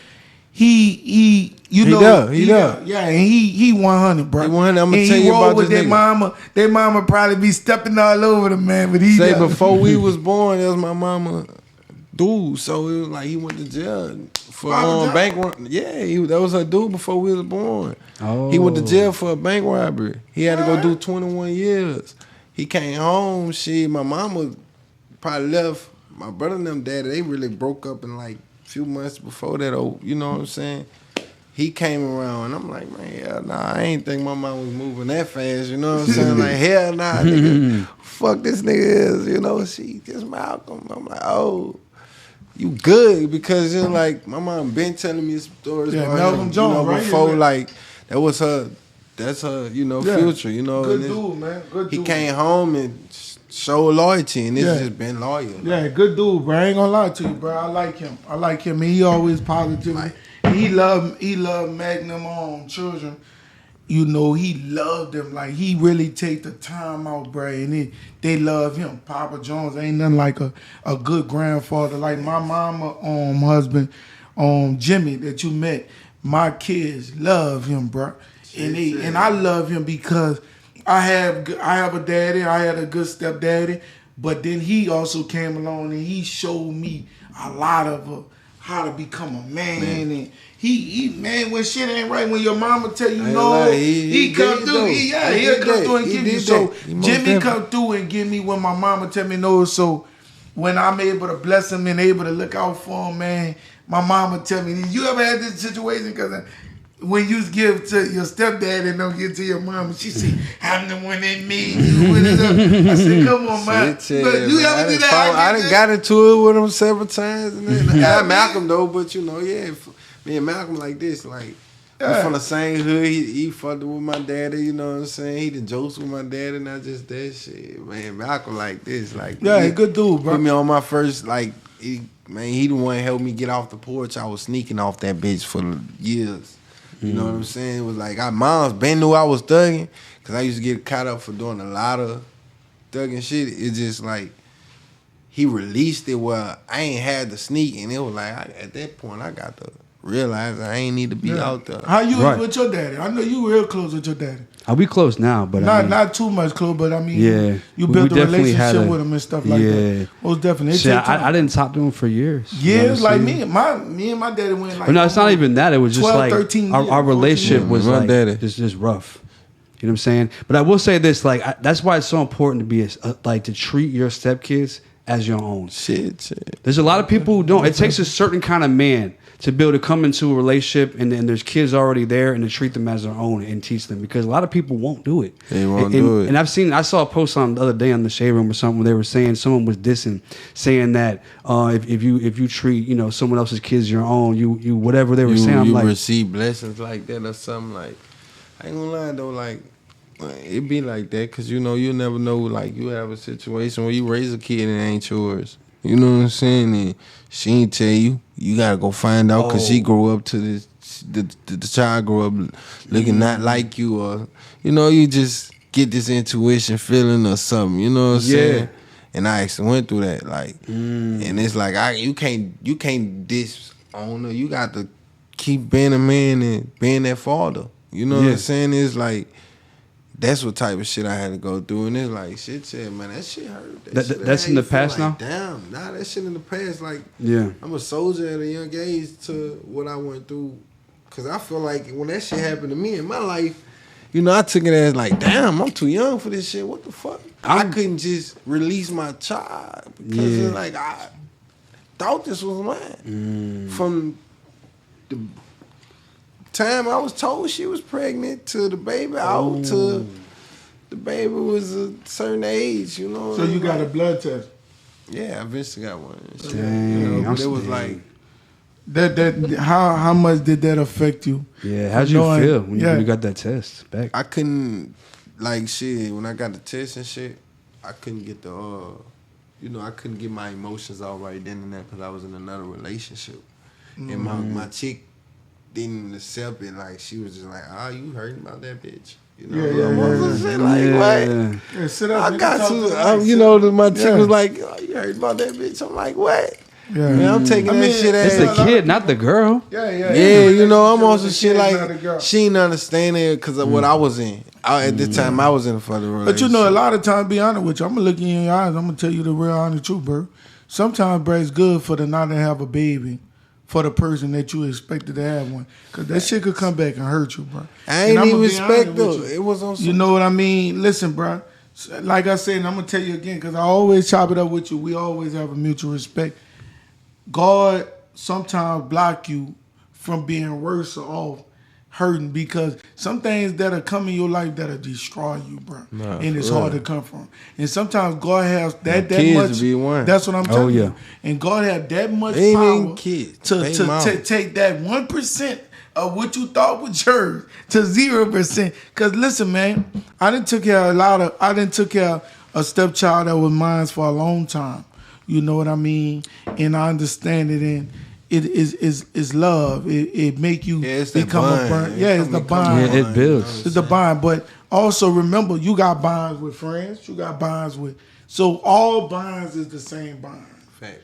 he know
He does.
Yeah, and he 100, bro.
He 100. I'ma
and
tell
he
you
roll
about
with
this
their
nigga.
mama. Their mama probably be stepping all over the man, but he
Say
does.
before we was born, that was my mama dude. So it was like he went to jail for
Papa John?
bank robbery. Yeah, that was her dude before we was born.
Oh.
He went to jail for a bank robbery. He had to go do 21 years. He came home. My mama probably left. My brother and them daddy, they really broke up in like a few months before that. Oh, you know what I'm saying? He came around, and I'm like, man, hell nah, I ain't think my mom was moving that fast, you know what I'm saying? Like, hell nah, nigga, fuck this nigga is, you know, she just Malcolm. I'm like, oh, you good, because it's like, my mom been telling me stories about
Malcolm
him,
Jones,
you know,
right?
before,
Yeah.
like, that's her, you know, future, you know.
Good
and
dude, man. Good dude.
he came home and showed loyalty, and it's just been loyal.
Yeah, good dude, bro. I ain't gonna lie to you, bro. I like him. And he always positive. He love Magnum children. You know, he loved them. Like, he really take the time out, bro. And they love him. Papa Jones ain't nothing like a good grandfather. Like my mama husband, Jimmy, that you met. My kids love him, bro. And I love him because I have a daddy. I had a good stepdaddy. But then he also came along and he showed me a lot of how to become a man. And he man, when shit ain't right, when your mama tell you no, he come through. He'll come through and give you. So Jimmy come through and give me when my mama tell me no. So when I'm able to bless him and able to look out for him, man, my mama tell me, you ever had this situation? Because when you give to your stepdad and don't give to your mom, she say, I'm the one that made you. I said, come on, man. But you ever do that?
I done got into it with him several times. And then, Malcolm, though, but you know, me and Malcolm like this, like, we from the same hood. He fucked with my daddy, you know what I'm saying? He done jokes with my daddy, not just that shit. Man, Malcolm like this. Like,
yeah, good dude, bro.
Put me on my first, like, he the one that helped me get off the porch. I was sneaking off that bitch for years. You know what I'm saying? It was like, mom's been knew I was thugging, because I used to get caught up for doing a lot of thugging shit. It's just like, he released it where I ain't had to sneak, and it was like, at that point, I got to realize I ain't need to be out there.
How you was with your daddy? I know you real close with your daddy.
We close now, but
not too much close. But I mean, you built a relationship with him and stuff like that. Most definitely.
I didn't talk to him for years.
Years, like me and my daddy went like.
No, it's not even that. It was just
12,
like
13
our relationship was like just rough. You know what I'm saying? But I will say this, like that's why it's so important to be like to treat your stepkids as your own.
Shit.
There's a lot of people who don't. It takes a certain kind of man to be able to come into a relationship and then there's kids already there and to treat them as their own and teach them, because a lot of people won't do it.
They won't do it.
And I saw a post on the other day on the Shade Room or something where they were saying someone was dissing, saying that if you treat someone else's kids your own, you whatever they were saying. I'm like,
receive blessings like that or something. Like, I ain't gonna lie though, like it be like that because you never know. Like you have a situation where you raise a kid and it ain't yours. You know what I'm saying? And she ain't tell you. You gotta go find out because she grew up to this. The child grew up looking not like you, or you just get this intuition feeling or something. You know what I'm saying? And I actually went through that. Like, and it's like you can't disown her. You got to keep being a man and being that father. You know what I'm saying? It's like. That's what type of shit I had to go through, and it's like shit, man. That shit hurt.
That's in the past now.
Damn, that shit in the past. Like, I'm a soldier at a young age to what I went through, cause I feel like when that shit happened to me in my life, I took it as like, damn, I'm too young for this shit. What the fuck? I couldn't just release my child because it's like I thought this was mine from the time I was told she was pregnant to the baby out to the baby was a certain age,
So you got a blood test?
Yeah, I eventually got one.
Dang,
but it was like
that. How much did that affect you?
Yeah, how'd you feel when you got that test back?
I couldn't when I got the test and shit. I couldn't get I couldn't get my emotions out right then and there because I was in another relationship, and my chick didn't accept it. Like she was just like, you hurting about that bitch? What?
Sit up.
I got to. My chick was like, you hurting about that bitch? I'm like, what? Yeah, man, I'm taking that shit as
it's the kid, not the girl.
Yeah. I'm on some shit like she ain't understanding it because of what I was in. At this time, I was in for the relationship.
But a lot of times, be honest with you, I'm gonna look you in your eyes. I'm gonna tell you the real honest truth, bro. Sometimes, bro, it's good for the not to have a baby for the person that you expected to have one, because that shit could come back and hurt you, bro.
I ain't even respect though. It was on.
You know what I mean? Listen, bro. Like I said, and I'm gonna tell you again, because I always chop it up with you. We always have a mutual respect. God sometimes block you from being worse off, hurting, because some things that'll come in your life that'll destroy you, bro. And it's hard to come from. And sometimes God has that much. Be one. That's what I'm telling you. And God has that much power to take that 1% of what you thought was yours to 0%. Cause listen, man, I done took care of a stepchild that was mine for a long time. You know what I mean? And I understand it, and it is love. It make you become a bond. Yeah, it's the bond.
Yeah, it builds.
It's the bond. But also remember, you got bonds with friends. You got bonds with. So all bonds is the same bond.
Fact.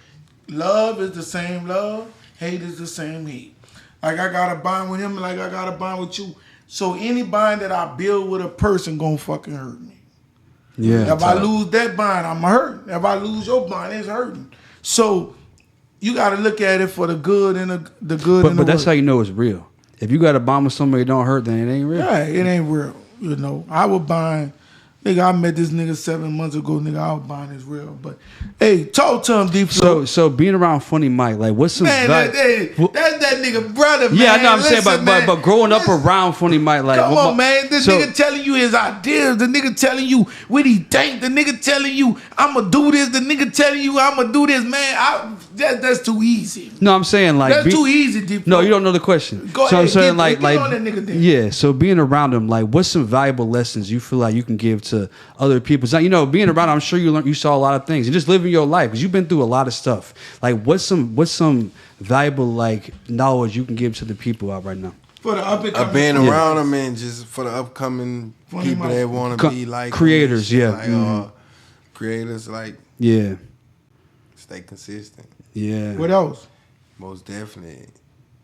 Love is the same love. Hate is the same hate. Like I got a bond with him, like I got a bond with you. So any bond that I build with a person gonna fucking hurt me.
Yeah.
If I lose that bond, I'm hurting. If I lose your bond, it's hurting. So you got to look at it for the good and the good.
But that's how you know it's real. If you got a bond with somebody that don't hurt, then it ain't real.
Yeah, it ain't real. I would bond. Nigga, I met this nigga 7 months ago. Nigga, I would bond is real. But hey, talk to him, D Phlo.
So being around Funny Mike, like what's some
that's that nigga brother, man.
Yeah, I know. I'm saying, but growing up around Funny Mike, like
come on, man. This nigga telling you his ideas. The nigga telling you what he think. The nigga telling you I'ma do this. The nigga telling you I'ma do this, man. That's too easy.
No, I'm saying like
that's too easy, D Phlo.
No, you don't know the question.
Go
so
ahead,
I'm saying
get on that nigga then.
Yeah. So being around him, like, what's some valuable lessons you feel like you can give to other people? So, being around, I'm sure you saw a lot of things and just living your life because you've been through a lot of stuff. Like, what's some valuable like knowledge you can give to the people out right now?
For the up and coming,
being around them and just for the upcoming people that want to be like
creators,
creators, like stay consistent.
Yeah.
What else?
Most definitely.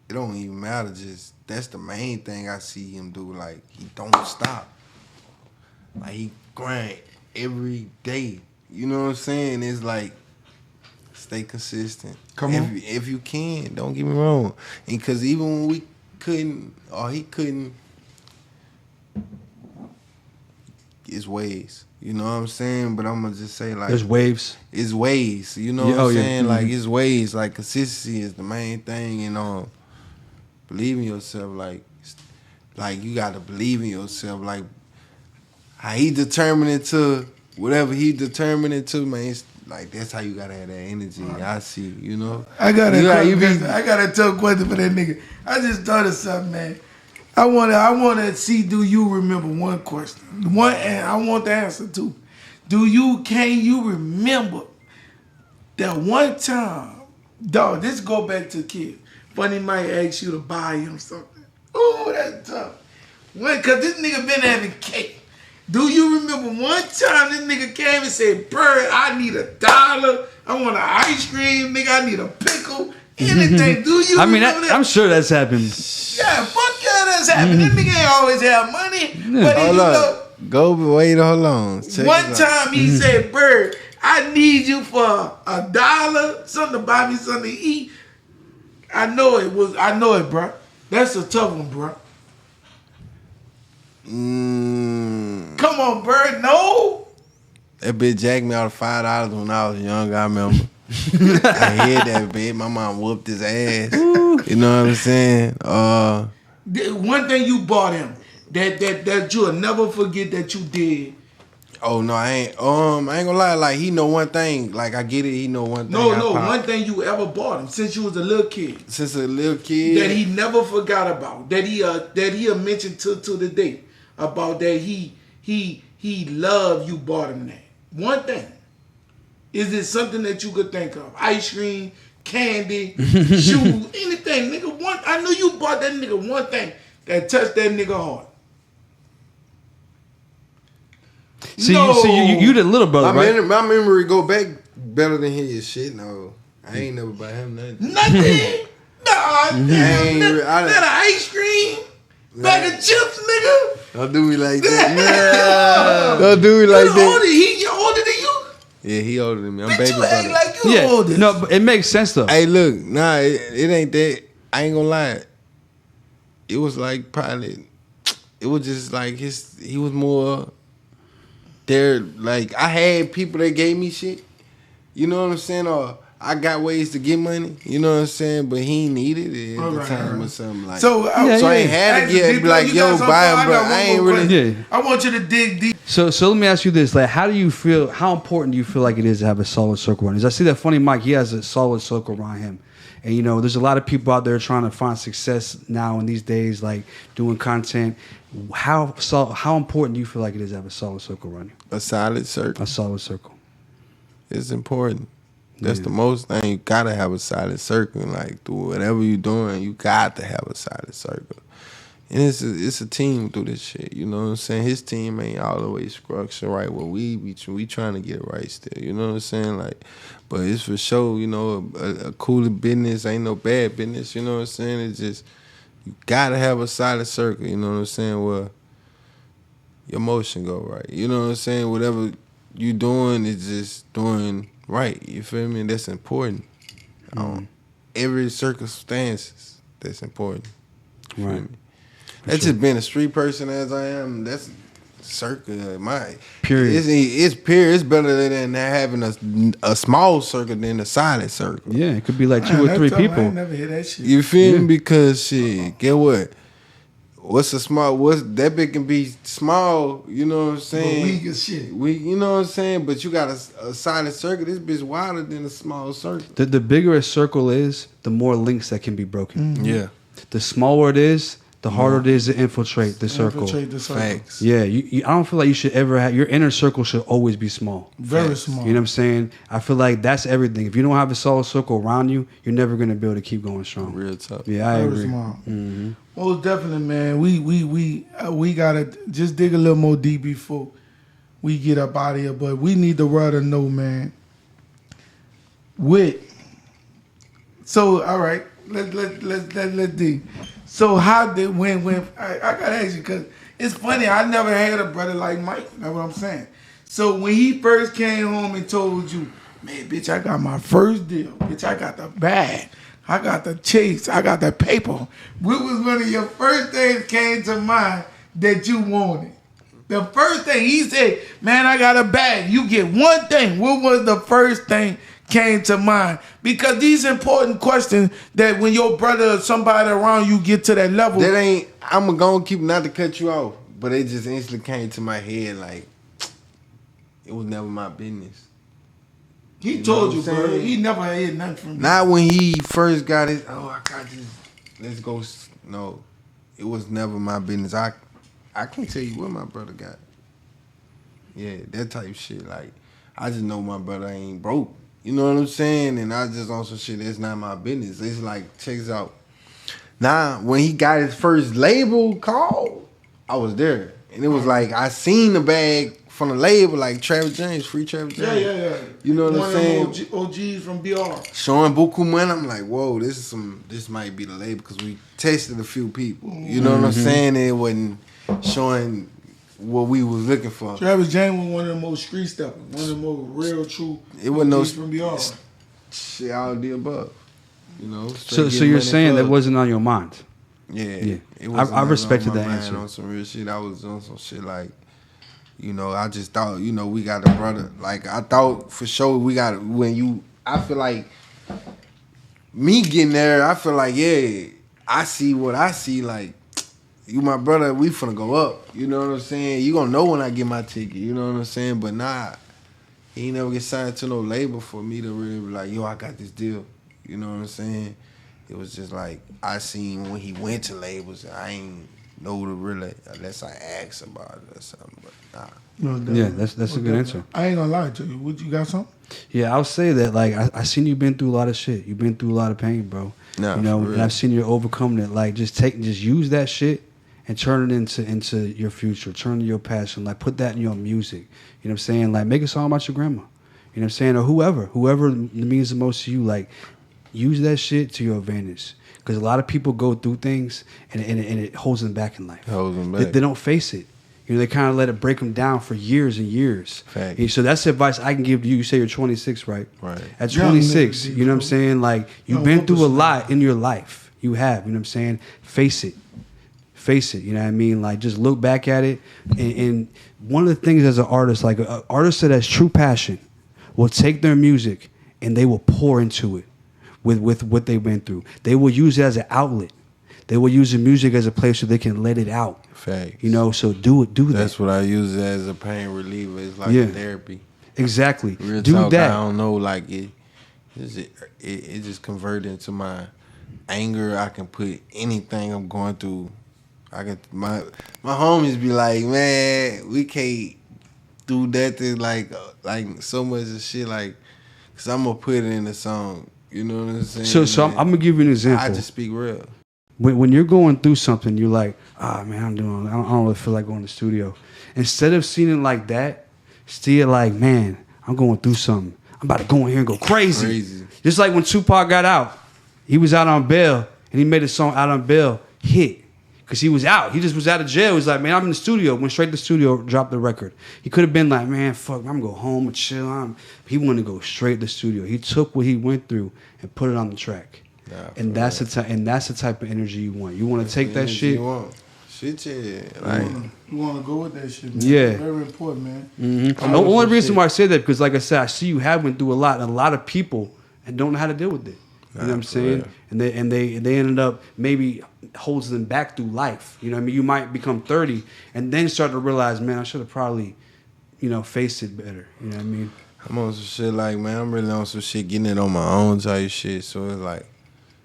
It don't even matter. Just that's the main thing I see him do. Like he don't stop. Like he grind every day. You know what I'm saying? It's like stay consistent.
Come on.
If you can, don't get me wrong. And because even when we couldn't, or he couldn't, it's ways. You know what I'm saying? But I'm gonna just say like
there's waves.
It's ways. You know what I'm saying? Like it's ways. Like consistency is the main thing. And believe in yourself. Like you gotta believe in yourself. Like how he determined it to whatever he determined it to, man. It's like that's how you gotta have that energy. I see. You know.
I got a tough question for that nigga. I just thought of something, man. I wanna see. Do you remember one question? And I want the answer too. Can you remember that one time, dog? This go back to the kid. Funny might ask you to buy him something. Oh, that's tough. Cause this nigga been having cake. Do you remember one time this nigga came and said, "Byrd, I need $1. I want an ice cream, nigga. I need a pickle." Anything. Do you remember that?
I'm sure that's happened.
Yeah, fuck yeah, that's happened. That nigga ain't always have money. But
Hold up. Hold on.
One time he said, "Byrd, I need you for $1, something to buy me something to eat." I know it, bro. That's a tough one, bro. Come on, Byrd. No.
That bitch jacked me out of $5 when I was young. I remember. I heard that bitch. My mom whooped his ass. You know what I'm saying?
One thing you bought him that you'll never forget that you did.
Oh no, I ain't gonna lie. Like he know one thing. Like I get it. He know one thing.
No, one thing you ever bought him since you was a little kid.
Since a little kid
that he never forgot about. That he mentioned to the day about that he loved you bought him that. One thing. Is it something that you could think of? Ice cream, candy, shoes, anything, nigga. I knew you bought that nigga one thing that touched that nigga heart.
See, you the little brother, right?
My memory go back better than his shit. No, I ain't never buy him nothing.
Nothing. That ice cream, bag of chips, nigga.
Don't do me like that. Don't do me like that.
He older than you.
Yeah, he older than me. I'm
Bitch,
baby
you
brother.
act like you older.
No, but it makes sense though.
Hey, look, nah, it ain't that. I ain't gonna lie. It was like probably. It was just like he was more. There, like I had people that gave me shit. You know what I'm saying? Or I got ways to get money. You know what I'm saying? But he needed it at the time or something like.
So I
ain't had to get like, yo, buy him, bro. I ain't really.
Yeah. I want you to dig deep.
So let me ask you this: like, how important do you feel like it is to have a solid circle around? I see that Funny Mike, he has a solid circle around him, and there's a lot of people out there trying to find success now in these days, like doing content. How important do you feel like it is to have a solid circle around you?
A solid circle.
A solid circle.
It's important. That's the most thing. You gotta have a solid circle. Like through whatever you're doing, you got to have a solid circle. And it's a team through this shit. You know what I'm saying? His team ain't all the way structured right. Well, we trying to get it right still. You know what I'm saying? Like, but it's for sure. A cooler business ain't no bad business. You know what I'm saying? It's just you gotta have a solid circle. You know what I'm saying? Where your motion go right. You know what I'm saying? Whatever you doing is just doing right. You feel me? That's important. Every circumstances, that's important. You feel me? That's just being a street person as I am. That's circle.
Period.
It's period. It's better than having a small circle than a solid circle.
Yeah, it could be like 2 or 3 people.
I ain't never hear that shit.
You feel me? Because shit, get what? That bit can be small, you know what I'm saying?
But weak as shit.
You know what I'm saying? But you got a solid circle. This bitch wider than a small circle.
The bigger a circle is, the more links that can be broken.
Mm-hmm. Yeah.
The smaller it is, the harder it is to infiltrate the circle.
Facts.
Yeah, I don't feel like you should ever have your inner circle should always be small.
Very small.
You know what I'm saying? I feel like that's everything. If you don't have a solid circle around you, you're never gonna be able to keep going strong.
Real tough.
Yeah, I agree.
Small. Mm-hmm. Most definitely, man. We gotta just dig a little more deep before we get up out of here. But we need the world to know, man. So all right, let's dig. So how did when I gotta ask you because it's funny. I never had a brother like Mike. That's what I'm saying. So when he first came home and told you, man, bitch, I got my first deal. Bitch, I got the bag. I got the chase. I got the paper. What was one of your first things came to mind that you wanted? The first thing he said, man, I got a bag. You get one thing. What was the first thing came to mind? Because these important questions that when your brother or somebody around you get to that level.
That ain't, I'm going to keep not to cut you off, but it just instantly came to my head like, it was never my business.
He told you, bro. He never had nothing from me.
Not when he first got it, I got this, let's go. No, it was never my business. I can't tell you what my brother got. Yeah, that type of shit. Like, I just know my brother ain't broke. You know what I'm saying? And I just on some shit that's not my business. It's like, check this out. Now, when he got his first label call, I was there. And it was like, I seen the bag from the label, like Travis James, free Travis James.
Yeah.
You know what I'm saying?
OGs from BR.
Showing buku money, I'm like, whoa, this might be the label because we tested a few people. You know what I'm saying? It wasn't showing what we was looking for.
Travis James was one of the most street steppers, one of the most real, true.
It wasn't no
from BR.
Shit, all of the above. You know.
So you're saying that wasn't on your mind?
Yeah.
I respected that answer.
On some real shit, I was on some shit like, you know, I just thought, you know, we got a brother. Like I thought for sure we got I feel like me getting there. I feel like I see what I see. Like, you my brother, we finna go up. You know what I'm saying? You gonna know when I get my ticket. You know what I'm saying? But nah, he ain't never get signed to no label for me to really be like, yo, I got this deal. You know what I'm saying? It was just like, I seen when he went to labels, I ain't know to really, unless I asked about it or something, but nah.
No,
yeah, that's a good answer.
I ain't gonna lie to you. What, you got something?
Yeah, I'll say that, like, I seen you been through a lot of shit. You've been through a lot of pain, bro.
Nah,
you know,
for real.
and I've seen you overcome it. Like, just use that shit and turn it into your future, turn it to your passion. Like, put that in your music. You know what I'm saying? Like, make a song about your grandma. You know what I'm saying? Or whoever means the most to you. Like, use that shit to your advantage. Because a lot of people go through things and it holds them back in life.
Holds them back.
They don't face it. You know, they kind of let it break them down for years and years.
Fact.
So that's the advice I can give to you. You say you're 26, right?
Right.
At 26, you know what I'm saying? Like, you've been through a lot in your life. You have, you know what I'm saying? Face it, you know what I mean? Like, just look back at it. And one of the things as an artist, like an artist that has true passion will take their music and they will pour into it with what they went through. They will use it as an outlet. They will use the music as a place so they can let it out.
Facts.
You know, so do that.
That's what I use it as a pain reliever. It's like therapy.
Exactly.
Real
do
talk,
that.
I don't know, like it just converted into my anger. I can put anything I'm going through. My homies be like, man, we can't do that to like so much of shit, like, cause I'm gonna put it in the song. You know what I'm saying?
So I'm gonna give you an example.
I just speak real.
When you're going through something, you're like, man, I don't really feel like going to the studio. Instead of seeing it like that, see it like, man, I'm going through something. I'm about to go in here and go crazy. Just like when Tupac got out, he was out on bail and he made a song Out on Bail hit. Because he was out. He just was out of jail. He was like, man, I'm in the studio. Went straight to the studio, dropped the record. He could have been like, man, fuck, I'm going to go home and chill. He wanted to go straight to the studio. He took what he went through and put it on the track. And that's the type of energy you want. You want to take that shit.
You want. Shit, yeah. Like,
you want to go with that shit, man.
Yeah.
It's very important, man.
Mm-hmm. The only reason why I say that, because like I said, I see you have went through a lot, and a lot of people and don't know how to deal with it. You know what I'm saying? Real. And they ended up maybe holds them back through life. You know what I mean? You might become 30 and then start to realize, man, I should have probably, faced it better. You know what I mean?
I'm on some shit like, man, I'm really on some shit getting it on my own type shit. So it's like,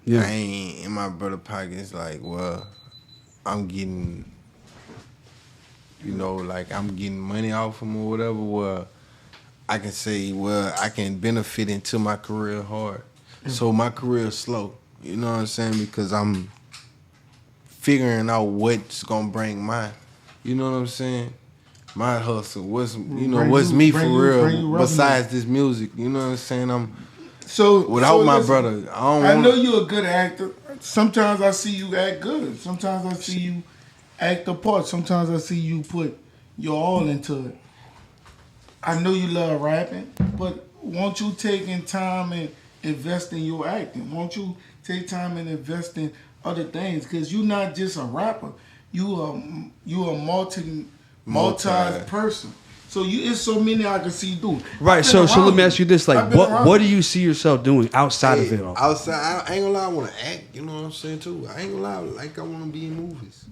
I ain't in my brother pockets like, well, I'm getting, like I'm getting money off him or whatever. Well, I can say, well, I can benefit into my career hard. So my career is slow. You know what I'm saying? Because I'm figuring out what's gonna bring mine. You know what I'm saying? My hustle. What's me for real besides this music? You know what I'm saying? Without my brother, I
know you're a good actor. Sometimes I see you act good. Sometimes I see you act the part. Sometimes I see you put your all into it. I know you love rapping, but won't you taking time and invest in your acting? Won't you take time and invest in other things? Because you're not just a rapper. You a multi person. So it's so many I can see you do.
Right. So let me ask you this: like, what do you see yourself doing outside of it all?
Outside, I ain't gonna lie. I want to act. You know what I'm saying too. I ain't gonna lie. Like I want to be in movies.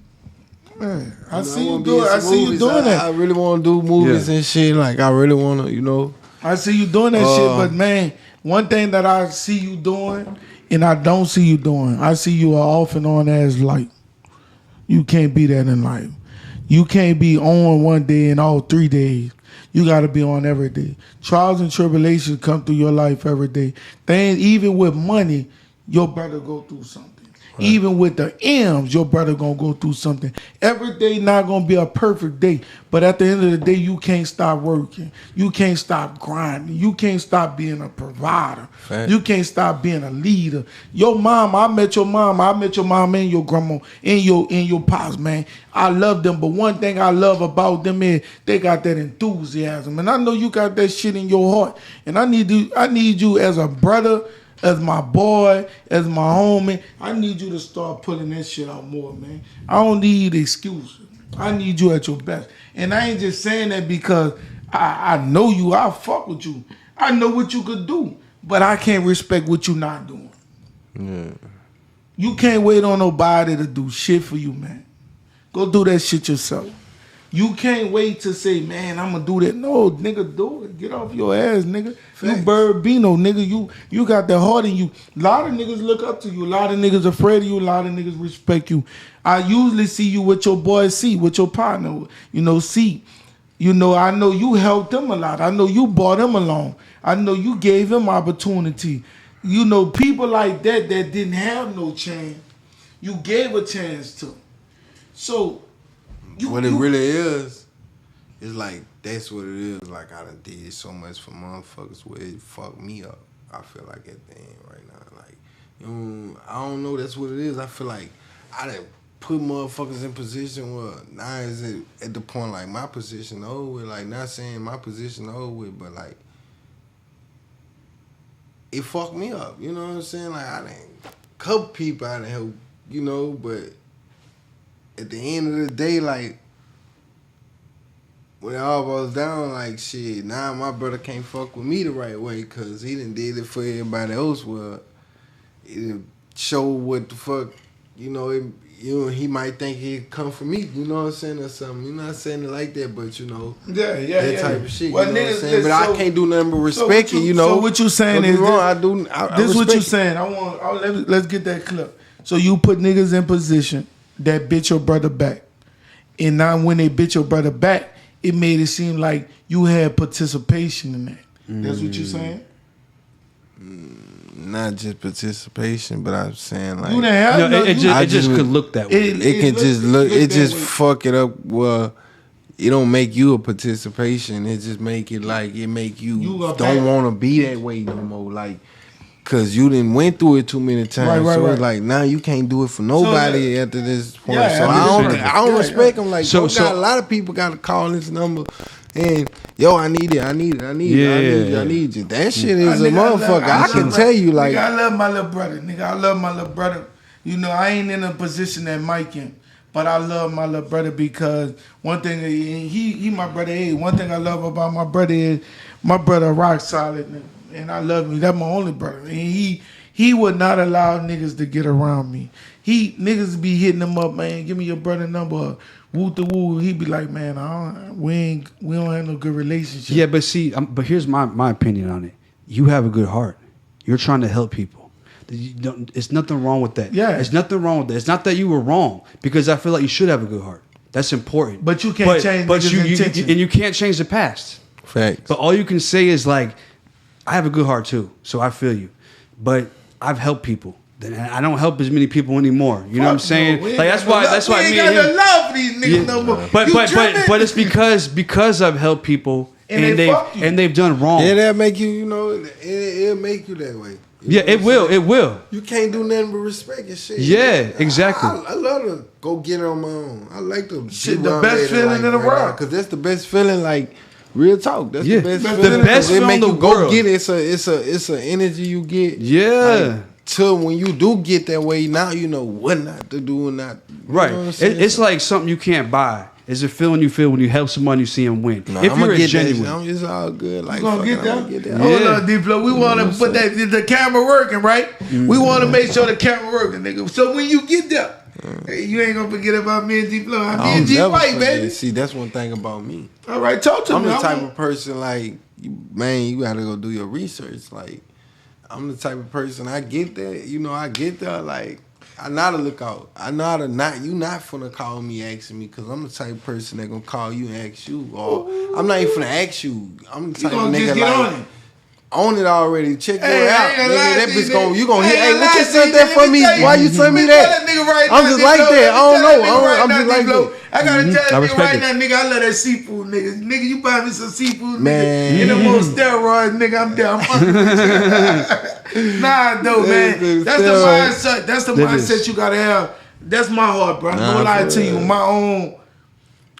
Man, I see you doing that.
I really want to do movies and shit. Like I really want to, you know.
I see you doing that shit, but man, one thing that I see you doing and I don't see you doing, I see you off and on as light. You can't be that in life. You can't be on one day and all 3 days. You got to be on every day. Trials and tribulations come through your life every day. Things, even with money, your brother go through something. Right. Even with the M's, your brother going to go through something. Every day not going to be a perfect day. But at the end of the day, you can't stop working. You can't stop grinding. You can't stop being a provider. Fact. You can't stop being a leader. Your mom, I met your mom and your grandma and your pops, man. I love them, but one thing I love about them is they got that enthusiasm. And I know you got that shit in your heart. And I need you as a brother, as my boy, as my homie. I need you to start pulling that shit out more, man. I don't need excuses. I need you at your best. And I ain't just saying that because I know you. I fuck with you. I know what you could do. But I can't respect what you not doing. Yeah. You can't wait on nobody to do shit for you, man. Go do that shit yourself. You can't wait to say, man, I'm going to do that. No, nigga, do it. Get off your ass, nigga. Thanks. You Byrd Bino, nigga. You got the heart in you. A lot of niggas look up to you. A lot of niggas afraid of you. A lot of niggas respect you. I usually see you with your boy C, with your partner, C. I know you helped him a lot. I know you brought him along. I know you gave him opportunity. People like that didn't have no chance, you gave a chance to. So,
what it really is like, that's what it is. Like, I done did so much for motherfuckers where it fucked me up. I feel like at the end right now. Like, I don't know, that's what it is. I feel like I done put motherfuckers in position where now is it at the point like my position over. Like, not saying my position over, but like, it fucked me up. You know what I'm saying? Like, I done, couple people I done help, but at the end of the day, like, when it all goes down, like, shit, now my brother can't fuck with me the right way because he done did it for everybody else. Well, he done show what the fuck, he might think he'd come for me, you know what I'm saying, or something. You're not saying it like that, but, that type of shit, well, you know what I'm saying? But I can't do nothing but respect it,
So what you saying is,
this
is what you saying. Let's get that clip. So you put niggas in position that bitch your brother back. And now when they bitch your brother back, it made it seem like you had participation in that. That's what you're saying?
Not just participation, but I'm saying like...
You didn't have
it just could look that way.
It can just look... It just fuck it up. Well, it don't make you a participation. It just make it like... It make you don't want to be that way no more. Like... Cause you didn't went through it too many times, so it's like now you can't do it for nobody after this point. So I don't respect them. Like, so a lot of people got to call this number, and I need it, I need you. That shit is a motherfucker. I can tell you, like,
I love my little brother, nigga. I love my little brother. I ain't in a position that Mike in, but I love my little brother because one thing he my brother. Hey, one thing I love about my brother is my brother rock solid, nigga. And I love him. That's my only brother. And he would not allow niggas to get around me. Niggas be hitting him up, man. Give me your brother number. Woo to woo. He be like, man, we don't have no good relationship.
Yeah, but see, but here's my opinion on it. You have a good heart. You're trying to help people. It's nothing wrong with that.
Yeah,
it's nothing wrong with that. It's not that you were wrong, because I feel like you should have a good heart. That's important.
But you can't change. But
you can't change the past.
Facts.
But all you can say is like, I have a good heart too, so I feel you. But I've helped people. I don't help as many people anymore. You know what I'm saying? Like that's why me and him.
Love these niggas no more.
But it's because I've helped people and they've done wrong.
Yeah, that make you, it'll make you that way.
Yeah, it will. It will.
You can't do nothing but respect and shit.
Yeah, exactly.
I love to go get it on my own. I like to
shit. The best feeling in the world.
Because that's the best feeling. Like real talk. That's the best feeling.
The best feeling in the world.
Go get it. It's a energy you get.
Yeah.
Like, till when you do get that way, now you know what not to do and not.
Right. It's like something you can't buy. It's a feeling you feel when you help somebody, you see them win.
Nah,
if you're
genuine, it's all good. Like,
you gonna get that?
Yeah.
Hold on, D Phlo. We want to put the camera working, right? Mm-hmm. We want to make sure the camera working, nigga. So when you get there, hey, you ain't gonna forget about me and D Phlo. I'm G White, baby.
See, that's one thing about me.
All right, talk to me.
I'm the type of person like, man, you gotta go do your research. Like, I'm the type of person. I get there, like. I know how to look out. I know how to not. You not finna call me asking me because I'm the type of person that gonna call you and ask you. Or I'm not even finna ask you. I'm the type of nigga like on it already. Check your out, nigga. That bitch gonna you gonna hit. Hey, what you sent that for me? Why you sent me that? I'm just like that. I don't know. I'm just like that.
I gotta tell you right now, nigga. I love that seafood, nigga. Nigga, you buy me some seafood,
man.
Nigga. In the most steroids, nigga. I'm down. Nah, though, man. That's the mindset. That's the mindset you gotta have. That's my heart, bro. No lie to you. My own.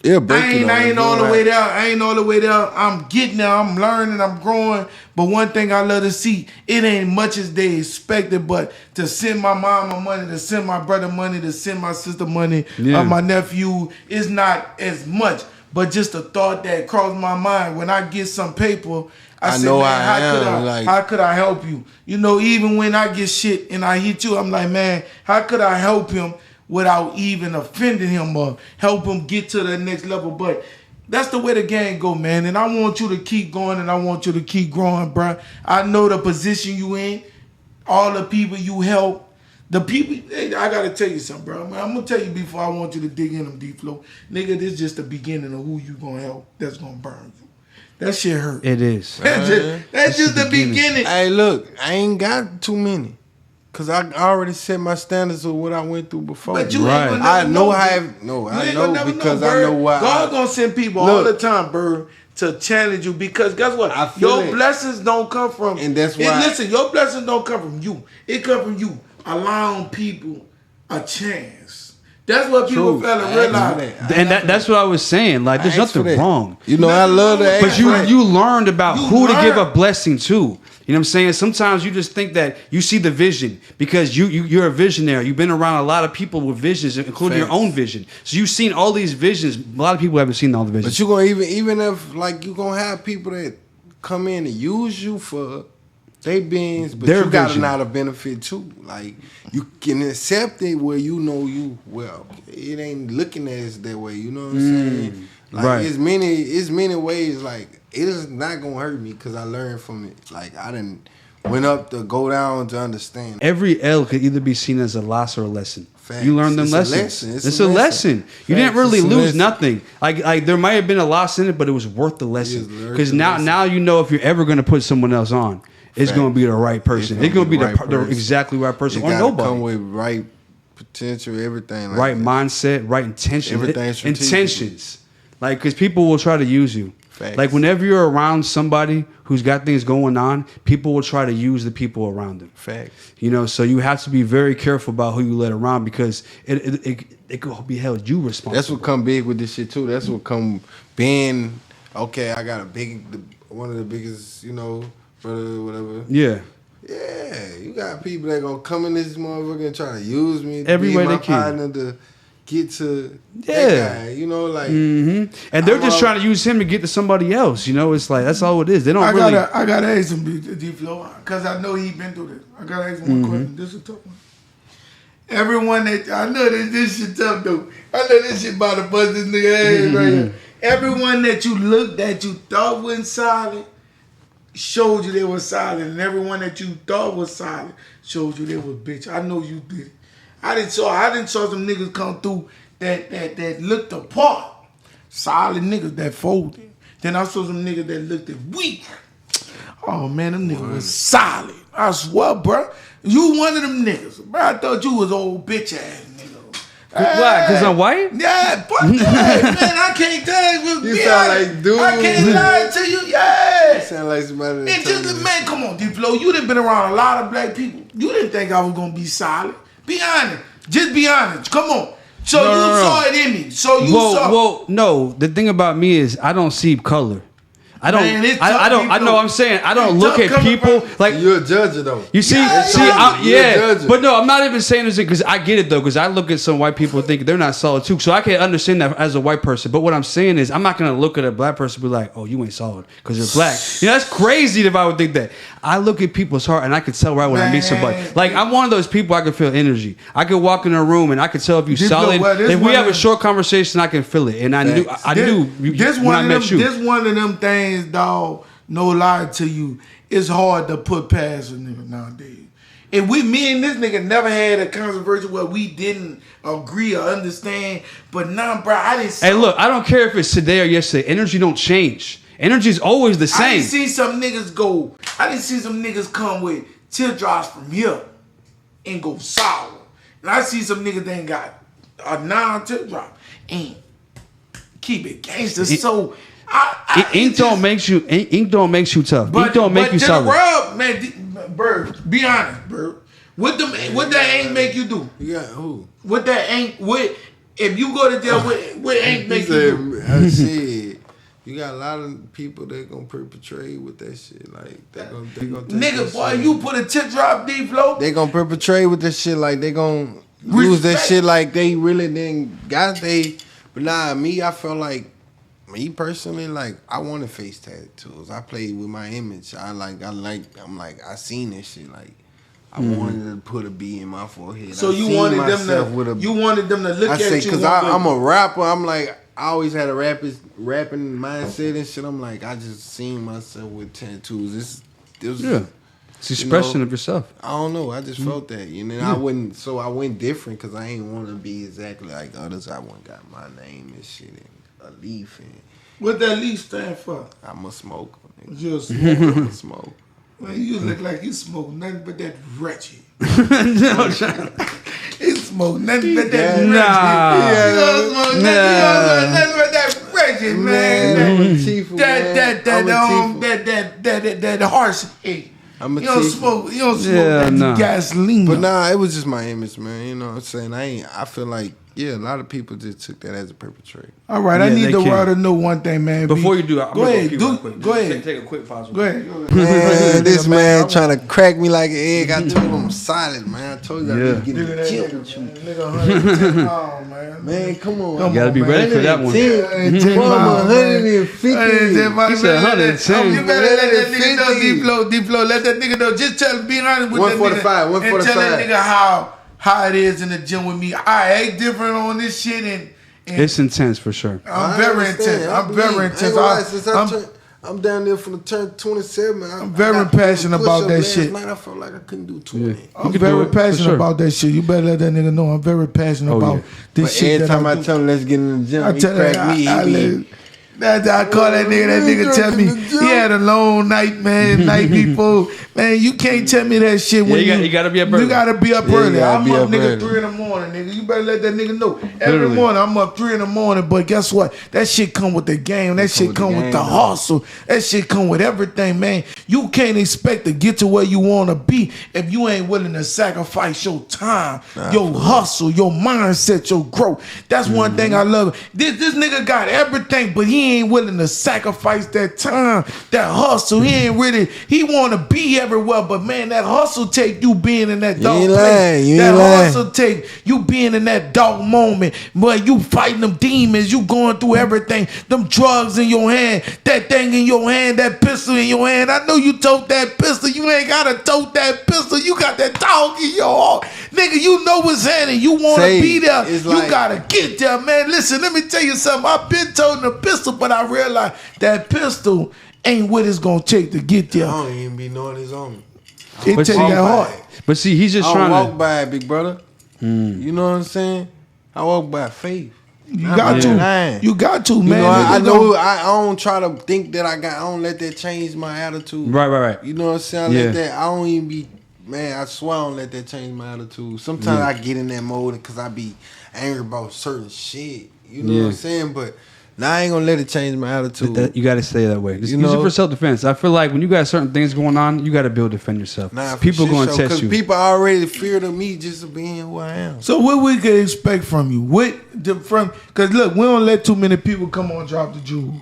I ain't all the way there. I ain't all the way there. I'm getting there. I'm learning. I'm growing. But one thing I love to see, it ain't much as they expected, but to send my mama money, to send my brother money, to send my sister money, my nephew, is not as much. But just the thought that crossed my mind when I get some paper, I said, man, how could I help you? You know, even when I get shit and I hit you, I'm like, man, how could I help him without even offending him or help him get to the next level? But that's the way the game go, man. And I want you to keep going and I want you to keep growing, bro. I know the position you in, all the people you help. The people, I got to tell you something, bro. I'm going to tell you before I want you to dig in them, D Phlo. Nigga, this is just the beginning of who you going to help that's going to burn you. That shit hurt.
It is.
That's just the beginning.
Hey, look, I ain't got too many. Because I already set my standards of what I went through before.
But you ain't gonna never know.
I know because I know why.
God gonna send people all the time, Byrd, to challenge you. Because guess what? Your blessings don't come from.
And that's why.
Listen, your blessings don't come from you. It come from you allowing people a chance. That's what people fail to realize.
And that's what I was saying. Like, there's nothing wrong.
You know, I love that.
But you learned about who to give a blessing to. You know what I'm saying? Sometimes you just think that you see the vision because you're a visionary. You've been around a lot of people with visions, including your own vision. So you've seen all these visions. A lot of people haven't seen all the visions.
But you're gonna even if like you're gonna have people that come in and use you for they beings, but you got another benefit too. Like you can accept it where you know you well. It ain't looking at it that way. You know what I'm saying? Like it's many ways. Like it is not gonna hurt me because I learned from it. Like I didn't went up to go down to understand.
Every L could either be seen as a loss or a lesson.
Facts.
You learned them lessons. It's a lesson. You didn't really lose nothing. Like there might have been a loss in it, but it was worth the lesson. Because now you know if you're ever gonna put someone else on, it's gonna be the right person. It's gonna be the exactly right person or nobody.
Come with right potential, everything. Like
right mindset, right intention.
Everything
intentions. Like, because people will try to use you.
Facts.
Like, whenever you're around somebody who's got things going on, people will try to use the people around them.
Facts.
You know, so you have to be very careful about who you let around because it could be held you responsible.
That's what come big with this shit, too. That's what come being, okay, I got one of the biggest, you know, brother, whatever.
Yeah.
Yeah, you got people that gonna come in this motherfucker and try to use me to
every way
be my
they can.
partner to get to that guy, you know, like.
Mm-hmm. And they're just trying to use him to get to somebody else, you know. It's like that's all it is. They don't
I gotta ask him, D Phlo, because I know he been through this. I gotta ask him one question. This is a tough one. Everyone that I know this shit tough though. I know this shit about to bust this nigga ass right here. Everyone that you looked at, you thought wasn't solid, showed you they were solid, and everyone that you thought was solid showed you they was bitch. I know you did it. I didn't saw some niggas come through that looked apart. Solid niggas that folded. Then I saw some niggas that looked weak. Oh man, them niggas was solid. I swear, bro. You one of them niggas. Bro, I thought you was old bitch ass nigga.
Why? Because I'm white?
Yeah, fuck that, man. I can't tell you.
You sound like dude.
I can't lie to you. Yeah.
You sound like somebody.
It's just, man, come on, D Phlo. You done been around a lot of black people. You didn't think I was gonna be solid. Be honest. Just be honest. Come on. So you saw it in me. So you saw.
Well, no. The thing about me is I don't see color. I don't.
Man,
I don't. I know. I'm saying I don't look at people like
you're a judge though.
You see, but no, I'm not even saying this because I get it though. Because I look at some white people and think they're not solid too, so I can understand that as a white person. But what I'm saying is, I'm not gonna look at a black person and be like, "Oh, you ain't solid because you're black." You know, that's crazy if I would think that. I look at people's heart and I can tell right when I meet somebody. Like I'm one of those people. I can feel energy. I can walk in a room and I can tell if you're solid. If we have a short conversation, I can feel it. And I knew when I met you.
This one of them things, dog. No lie to you, it's hard to put past a nigga nowadays. And me and this nigga never had a controversy where we didn't agree or understand. But now, bro, I didn't.
Hey, look, I don't care if it's today or yesterday. Energy don't change. Energy is always the same.
I didn't see some niggas go. I didn't see some niggas come with teardrops from here and go sour. And I see some niggas that ain't got a non-teardrop and keep it gangster. So.
Ink don't make you tough. Ink don't make you solid.
Rub, man, Byrd, be honest, Byrd. What that ink make you do?
Yeah, who?
What that ink? If you go to jail, what ink make you do?
I said, you got a lot of people that gonna perpetrate with that shit. Like they gonna
nigga, boy, you put a tip drop D Phlo.
They gonna perpetrate with that shit. Like they gonna use that shit like they really didn't got they. But nah, me, I felt like. Me personally, like I wanted face tattoos. I played with my image. I'm like, I seen this shit. Like, I wanted to put a B in my forehead.
So you wanted them to look at you.
Because I'm a rapper. I'm like, I always had a rapping mindset and shit. I'm like, I just seen myself with tattoos.
It's expression of yourself.
I don't know. I just felt that, you know. I went different because I ain't want to be exactly like others. I went got my name and shit. A leaf and
what that leaf stand for?
I'm a smoker.
You're a smoker.
I'm a smoker.
Man, you look like you smoke nothing but that wretched.
No,
he smoke nothing but that wretched.
You
don't smoke nothing but that wretched, man. That harsh. Hey. You don't smoke that gasoline.
But nah, it was just my image, man. You know what I'm saying? I feel like, a lot of people just took that as a perpetrator.
All right, I need the world to know one thing, man.
Before you do,
go ahead. Go ahead.
Take a quick pause.
Go ahead.
Man, this man trying to crack me like an egg. I told him I'm solid, man. I told you I need to get in the gym with you.
Nigga, 110 pounds, man.
Man, come on.
You gotta be ready for that one.
150.
He said 110.
You better let that nigga know, D Phlo. Let that nigga know. Just tell him, be honest with that nigga.
145.
And tell that nigga how it is in the gym with me. I ain't different on this shit and
it's intense for sure.
I'm very intense.
I'm down there from the turn 27.
I'm very passionate about that shit.
Night, I felt like I couldn't do 20.
Yeah. I'm very passionate about that shit. You better let that nigga know I'm very passionate about this shit.
Every time I tell him let's get in the gym, he crack me.
I call that nigga tell me he had a long night, man, night before. Man, you can't tell me that shit when
you gotta be up early.
You gotta be up early. I'm up, nigga, 3 in the morning, nigga. You better let that nigga know. Every morning, I'm up 3 in the morning, but guess what? That shit come with the game. That shit come with the hustle. That shit come with everything, man. You can't expect to get to where you wanna be if you ain't willing to sacrifice your time, your hustle, your mindset, your growth. That's one thing I love. This nigga got everything, but he ain't willing to sacrifice that time, that hustle. He want to be everywhere, but man, that hustle take you being in that dark place. That hustle take you being in that dark moment where you fighting them demons, you going through everything, them drugs in your hand, that thing in your hand, that pistol in your hand. I know you tote that pistol. You ain't got to tote that pistol. You got that dog in your heart. Nigga, you know what's happening. You want to be there. You got to get there, man. Listen, let me tell you something. I've been toting a pistol, but I realize that pistol ain't what it's going to take to get there.
I don't even be knowing his own.
It take that hard.
But see, he's just trying to
walk by it, big brother. You know what I'm saying? I walk by faith.
You got to. You got to, man.
I know. I don't try to think that I don't let that change my attitude.
Right.
You know what I'm saying? I don't even be man, I swear I don't let that change my attitude. Sometimes I get in that mode because I be angry about certain shit. You know what I'm saying? But now I ain't gonna let it change my attitude.
You got to stay that way. Just use it for self-defense. I feel like when you got certain things going on, you got to be able to defend yourself. People going to test you.
Because people already feared of me just being who I am.
So what we can expect from you? Because look, we don't let too many people come on Drop the Jewel.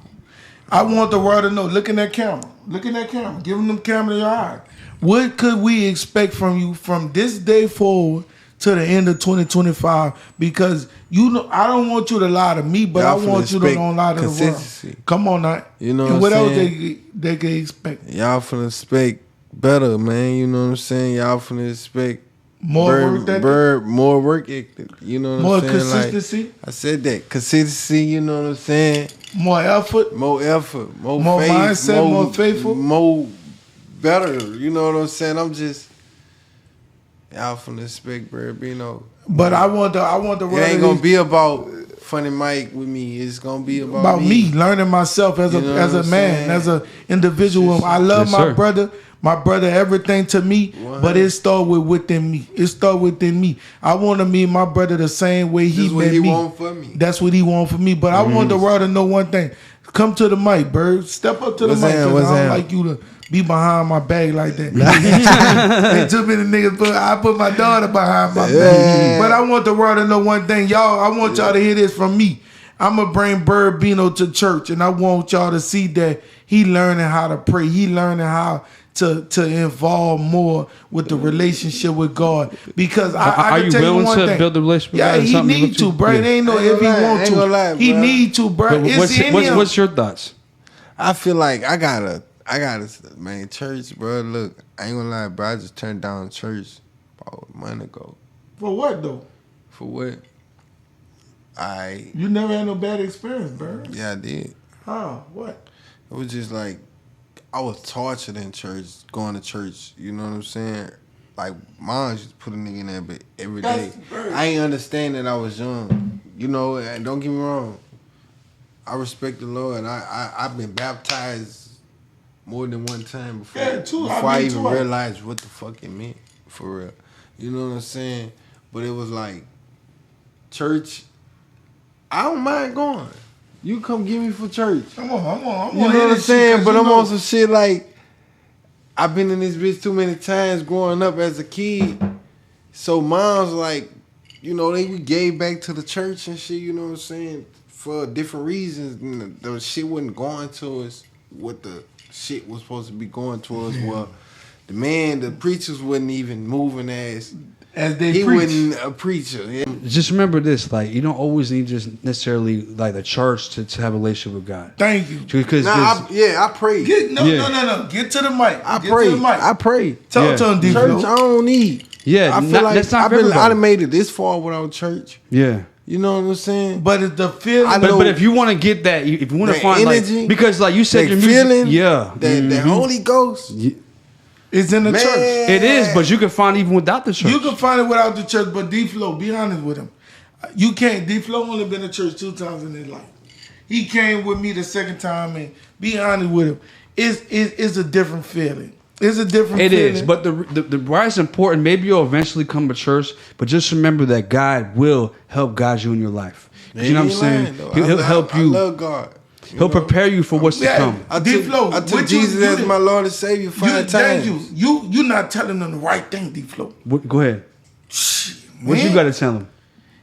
I want the world to know. Look in that camera. Give them camera in your eye. What could we expect from you from this day forward to the end of 2025? Because I don't want you to lie to me, but I want you to don't lie to the world. Come on now.
You know
and
what
else
saying?
they can expect?
Y'all finna expect better, man. You know what I'm saying? Y'all finna expect
more work ethic.
More work ethic. You know what
more
I'm saying?
More consistency.
Like, I said that. Consistency, you know what I'm saying?
More effort.
More effort. More faith,
mindset, more faithful.
More better. You know what I'm saying? I'm just y'all finna expect Byrd Bino.
But I want the
it ain't gonna be about Funny Mike with me. It's gonna be about
me learning myself as a man, as an individual. I love my brother. My brother, everything to me, but it started within me. I want to meet my brother the same way he met me. That's what he want for me. But I want the world to know one thing. Come to the mic, Byrd. Step up to the mic. I don't like you to be behind my back like that. Ain't too many niggas, but I put my daughter behind my back. But I want the world to know one thing. Y'all, I want y'all to hear this from me. I'm going to bring Byrd Bino to church, and I want y'all to see that he learning how to pray. He learning how to involve more with the relationship with God. Because I can tell you one thing. Are you willing to build a relationship with God? Yeah, he need to, bro. It ain't no if he want to. Lie, he need to, bro.
What's your thoughts?
I feel like I gotta, man, church, bro. Look, I ain't gonna lie, bro. I just turned down church about a month ago.
For what, though?
For what?
You never had no bad experience, bro.
Yeah, I did.
Huh? What?
It was just like, I was tortured in church, going to church. You know what I'm saying? Like, mom used to put a nigga in there but every day. I ain't understand that I was young. You know, and don't get me wrong. I respect the Lord. I've been baptized more than one time before.
Yeah, too.
Before I even realized what the fuck it meant, for real. You know what I'm saying? But it was like, church, I don't mind going. You come get me for church.
I'm on.
You know what I'm saying? But I'm on some shit like, I've been in this bitch too many times growing up as a kid. So mom's like, you know, we gave back to the church and shit, you know what I'm saying? For different reasons. The shit wasn't going to us what the shit was supposed to be going towards. Well, the preachers wasn't even moving as he wasn't a preacher. Yeah.
Just remember this: like, you don't always need just necessarily like the church to have a relationship with God.
Thank you.
Because
I pray.
No. Get to the mic.
I pray.
Talk to him, D Phlo.
Church, I don't need.
Yeah,
I feel like
that's not
I done made it this far without church.
Yeah.
You know what I'm saying?
But it's the feeling.
But if you want to get that, if you want to find
energy,
like, because like you said, your
feeling,
music,
the Holy Ghost.
It's in the church.
It is, but you can find it even without the church.
You can find it without the church, but D Phlo, be honest with him. You can't. D Phlo only been to church 2 times in his life. He came with me the second time, and be honest with him, it's a different feeling. It's a different feeling.
It is, but the why it's important, maybe you'll eventually come to church, but just remember that God will help guide you in your life. You know what I'm saying? He'll help you.
I love God.
He'll prepare you for what's to come.
I took Jesus as my Lord and Savior 5 times.
You're not telling them the right thing, D Phlo.
Go ahead. What you got to tell him?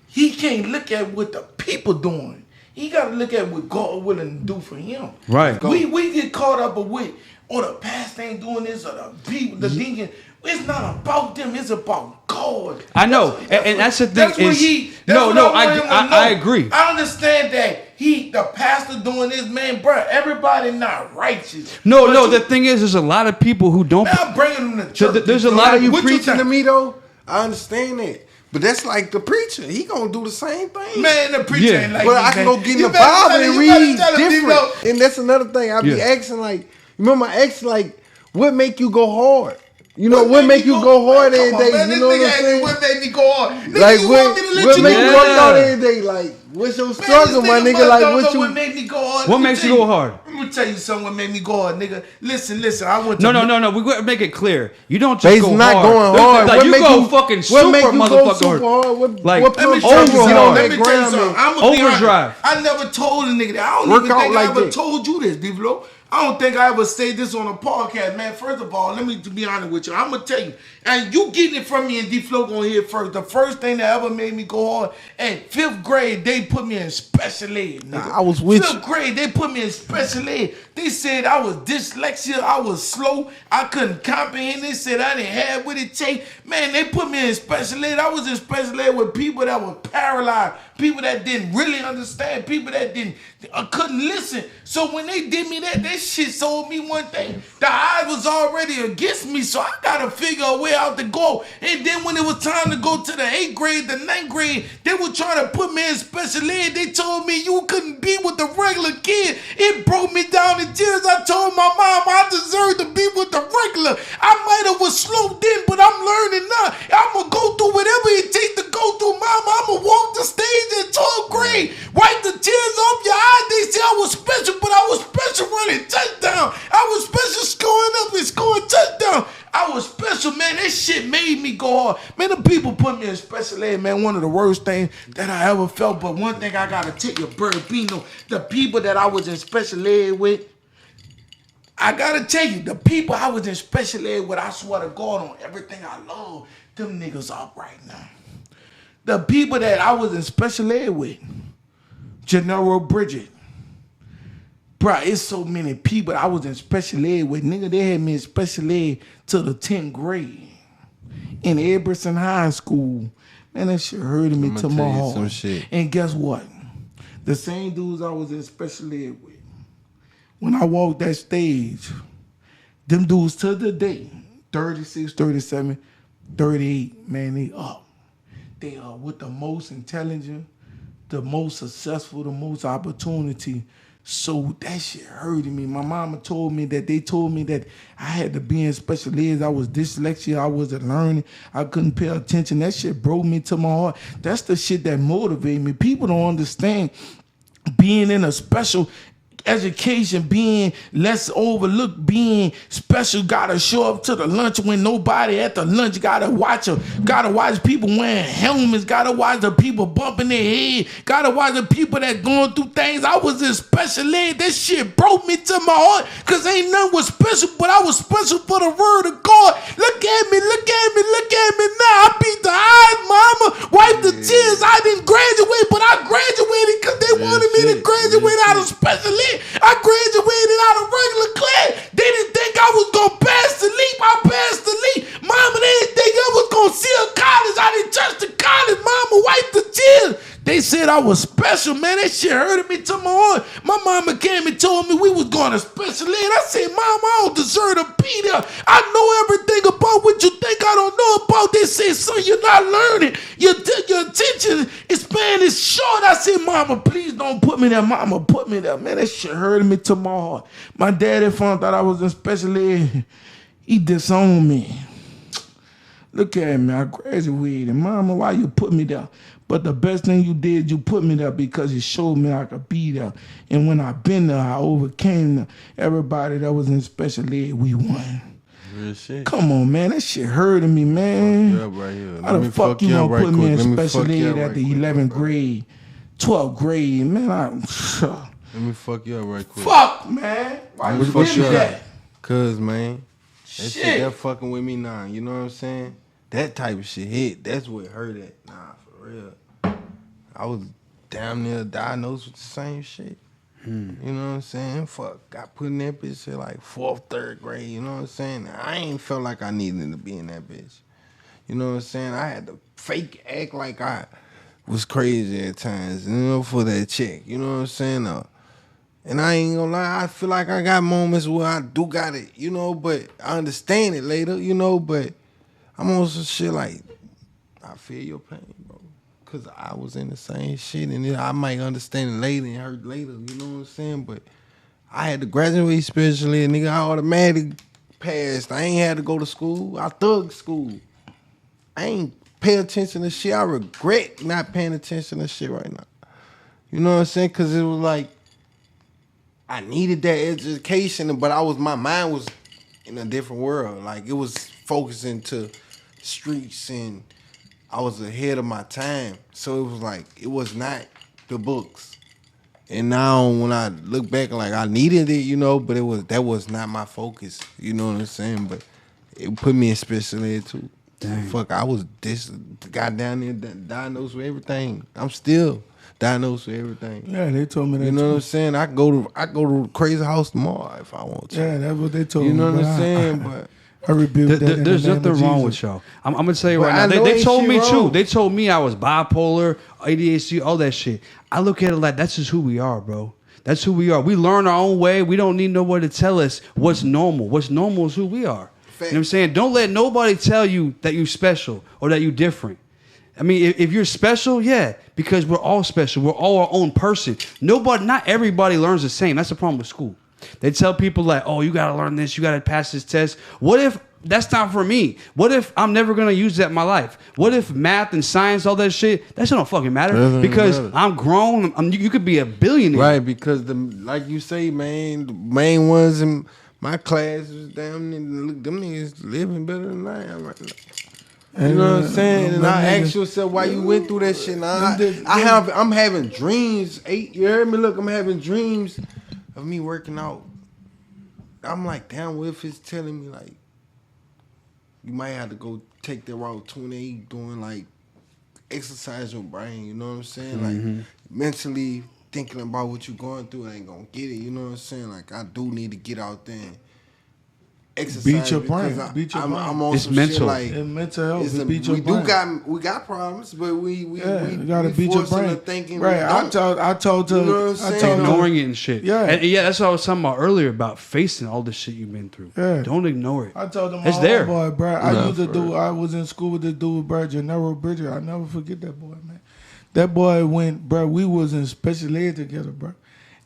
He can't look at what the people doing. He got to look at what God willing to do for him.
Right.
We get caught up with, the pastor ain't doing this, or the people, the deacon. It's not about them. It's about God.
I know, and that's the thing. I agree.
I understand that the pastor doing this, man, bro. Everybody not righteous.
No. The thing is, there's a lot of people who don't.
Man, I'm bringing them to church.
There's a lot of
you preaching to me though. I understand that. But that's like the preacher. He gonna do the same thing.
Man, the preacher ain't like
but I can go get in the Bible and read different. And that's another thing. I be asking like, remember I asked like, what make you go hard? You know what make you go hard every day? You know what I'm saying?
What made me go hard? Nigga,
like
you
what?
Want me to let
What
you
make
know?
you work out every day? Like what's your struggle, my nigga? Like what
made me go hard?
What makes you go hard?
I'm gonna tell you something. What made me go hard, nigga? Listen. I went.
No. We gotta make it clear. You don't just go
not
hard.
going hard.
Like
what
you
make
go
you,
fucking
what
super
make you
motherfucker
go super hard. What,
like
what
let me tell you
hard?
something. I'm gonna be
Overdrive.
honest. I never told a nigga that. I don't
Work
even
out
think
like
I ever
that.
told you this, D Phlo. I don't think I ever said this on a podcast, man. First of all, let me be honest with you. I'm gonna tell you, and you getting it from me, and D Phlo gonna hear it first. The first thing that ever made me go hard, at 5th grade, they put me in special ed. Nigga.
I was with
5th grade, they put me in special ed. They said I was dyslexia, I was slow, I couldn't comprehend. They said I didn't have what it take. Man, they put me in special ed. I was in special ed with people that were paralyzed, people that didn't really understand, people that couldn't listen. So when they did me that shit told me one thing. The odds was already against me, so I gotta figure a way out to go. And then when it was time to go to the 8th grade, the 9th grade, they were trying to put me in special ed. They told me you couldn't be with the regular kid. It broke me down in tears. I told my mom I deserved to be with the regular. I might have was slow then, but I'm learning now. I'm gonna go through whatever it takes to go through, mama. I'm gonna walk the stage in 12th grade, wipe the tears off your eyes. They say I was special, but I was special running touchdown. I was special scoring up and scoring touchdown. I was special, man. That shit made me go hard. Man, the people put me in special ed, man. One of the worst things that I ever felt. But one thing I gotta tell you, Byrd Bino, the people that I was in special ed with, I gotta tell you, the people I was in special ed with, I swear to God on everything I love, them niggas up right now. The people that I was in special ed with, General Bridget. Bro, it's so many people I was in special ed with. Nigga, they had me in special ed till the 10th grade. In Eberson High School. Man, that shit hurted me to my heart. And guess what? The same dudes I was in special ed with, when I walked that stage, them dudes to the day, 36, 37, 38, man, they up. They are with the most intelligent, the most successful, the most opportunity. So that shit hurted me. My mama told me that they told me that I had to be in special ed. I was dyslexia. I wasn't learning. I couldn't pay attention. That shit broke me to my heart. That's the shit that motivated me. People don't understand being in a special education, being less overlooked, being special, gotta show up to the lunch when nobody at the lunch, gotta watch people wearing helmets, gotta watch the people bumping their head, gotta watch the people that going through things. I was in special ed. That shit broke me to my heart, cause ain't nothing was special, but I was special for the word of God. Look at me now. I beat the eyes, mama, wipe the tears. I didn't graduate, but I graduated cause they wanted me to graduate out of special ed. I graduated out of regular class. They didn't think I was gonna pass the leap. I passed the leap. Mama, they didn't think I was gonna see a college. I didn't touch the college. Mama wiped the tears. They said I was special, man. That shit hurted me to my heart. My mama came and told me we was going to special ed. I said, Mom, I don't deserve to be there. I know everything about what you think I don't know about. They said, son, you're not learning. Your attention span is short. I said, Mama, please don't put me there. Mama, put me there. Man, that shit hurted me to my heart. My daddy found out I was in special ed. He disowned me. Look at me. I graduated. Mama, why you put me there? But the best thing you did, you put me there because you showed me I could be there. And when I been there, I overcame everybody that was in special ed. We won.
Real shit.
Come on, man. That shit hurting me, man.
Fuck you up right here.
How the fuck you gonna put me in special ed at the 11th grade, 12th grade? Man,
let me fuck you up right quick.
Fuck, man. Why you fuck you up?
Cause, man, that shit that fucking with me now. You know what I'm saying? That type of shit hit. That's what hurt at. Nah, for real. I was damn near diagnosed with the same shit. You know what I'm saying? Fuck, got put in that bitch at like 4th, 3rd grade. You know what I'm saying? I ain't felt like I needed to be in that bitch. You know what I'm saying? I had to fake act like I was crazy at times, you know, for that check. You know what I'm saying? And I ain't gonna lie, I feel like I got moments where I do got it, you know, but I understand it later, you know, but I'm on some shit like, I feel your pain, bro. Cause I was in the same shit, and then I might understand it later and hurt later, you know what I'm saying? But I had to graduate especially, and nigga, I automatically passed. I ain't had to go to school. I thugged school. I ain't pay attention to shit. I regret not paying attention to shit right now. You know what I'm saying? Because it was like, I needed that education, but my mind was in a different world. Like, it was focusing to streets, and I was ahead of my time. So it was like, it was not the books. And now when I look back, like, I needed it, you know, but that was not my focus. You know what I'm saying? But it put me in special ed too. Dang. Fuck, I was got down there diagnosed with everything. I'm still diagnosed with everything.
Yeah, they told me that.
You know
too.
what I'm saying? I go to crazy house tomorrow if I want to.
Yeah, that's what they told
me.
me.
You know what I'm saying? But
I rebuke that.
There's nothing wrong with y'all. I'm gonna tell you right now. They told me too. They told me I was bipolar, ADHD, all that shit. I look at it like that's just who we are, bro. That's who we are. We learn our own way. We don't need nobody to tell us what's normal. What's normal is who we are. Fact. You know what I'm saying? Don't let nobody tell you that you're special or that you're different. I mean, if you're special, yeah, because we're all special. We're all our own person. Not everybody learns the same. That's the problem with school. They tell people like, oh, you got to learn this. You got to pass this test. What if that's not for me? What if I'm never going to use that in my life? What if math and science, all that shit don't fucking matter? Because I'm grown. You could be a billionaire.
Right, because like you say, man, the main ones in my class was them niggas living better than I am right now. You know what I'm saying? And I ask yourself why you went through that shit. Now I'm having dreams. You heard me? Look, I'm having dreams of me working out. I'm like, damn, what if it's telling me like you might have to go take the route 28, doing like exercise your brain. You know what I'm saying?
Mm-hmm.
Like mentally thinking about what you're going through, I ain't gonna get it. You know what I'm saying? Like I do need to get out there and exercise.
Beat your brain.
I'm on
it's
some
mental.
shit like
it's mental health. Beat your brain.
We got problems, but we
gotta beat your brain.
Thinking
right. I told
ignoring it and shit.
Yeah.
And that's what I was talking about earlier about facing all the shit you've been through.
Yeah.
Don't ignore it.
I told them
it's there.
Boy, bro. I was in school with this dude, bro, Gennaro Bridger. I never forget that boy, man. That boy went, bro. We was in special ed together, bro.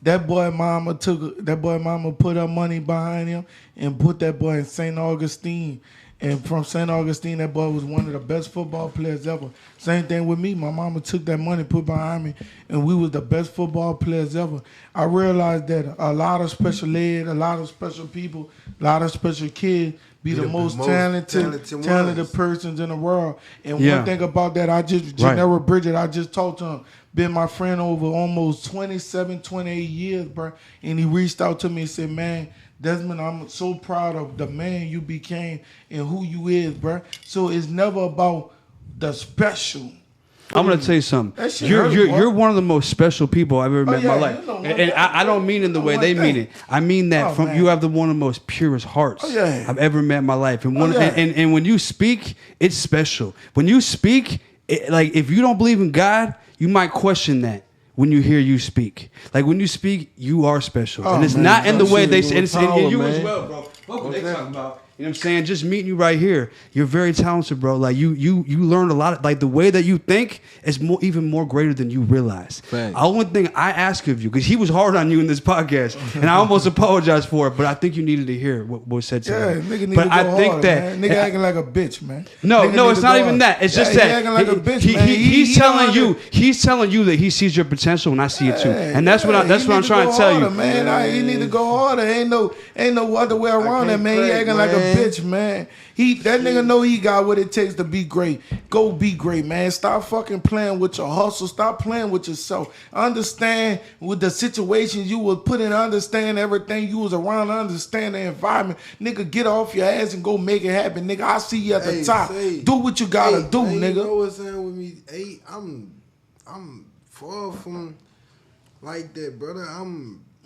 That boy mama put her money behind him and put that boy in St. Augustine. And from St. Augustine, that boy was one of the best football players ever. Same thing with me. My mama took that money, put behind me, and we was the best football players ever. I realized that a lot of special ed, a lot of special people, a lot of special kids be the most talented persons in the world. And one thing about that, Gennaro Bridget, I just talked to him. Been my friend over almost 27, 28 years, bro. And he reached out to me and said, man, Desmond, I'm so proud of the man you became and who you is, bro. So it's never about the special.
I'm gonna tell you something. You're one of the most special people I've ever met in my life, and I don't mean in the way they mean it. I mean that you have one of the most purest hearts I've ever met in my life, and and when you speak, it's special. When you speak, like if you don't believe in God, you might question that. When you hear you speak, like when you speak, you are special, and it's not in the way they say. And you as well, bro. What they talking about? You know what I'm saying? Just meeting you right here, you're very talented, bro. Like you learned a lot. Like the way that you think is even more greater than you realize. The only thing I ask of you, because he was hard on you in this podcast, and I almost apologized for it, but I think you needed to hear what was said to you.
Nigga need to go hard, man. Nigga acting like a bitch, man.
No, it's not even that. It's just that
he acting like a bitch, man.
He's telling you that he sees your potential, and I see it too. And that's what I'm trying to tell you,
man. He need to go harder. Ain't no other way around that, man. He acting like a bitch, man. That nigga know he got what it takes to be great. Go be great, man. Stop fucking playing with your hustle. Stop playing with yourself. Understand with the situations you was put in. Understand everything you was around. Understand the environment. Nigga, get off your ass and go make it happen. Nigga, I see you at the top. Do what you gotta do, nigga.
You know what's saying with me? I'm far from like that, brother.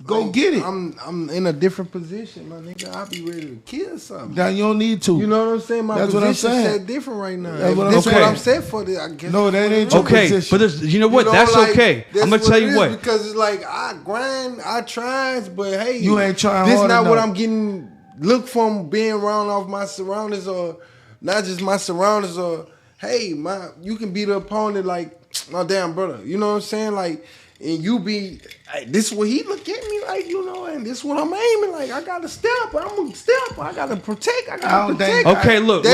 Go get it.
I'm in a different position, my nigga. I'll be ready to kill something.
Now you don't need to.
You know what I'm saying? My position set different right now. That's what I'm set for. I guess
no, that ain't your position.
But you know what? That's okay. I'm gonna tell you what.
Because it's like I grind, I tries, but hey,
you ain't trying.
This not what I'm getting. Look from being around off my surroundings, or not just my surroundings, or hey, you can be the opponent like my damn brother. You know what I'm saying? Like. And you be, this is what he look at me like. like, you know, and this is what I'm aiming. Like, I gotta step. I'm a step. I gotta protect. I gotta protect.
Okay, look.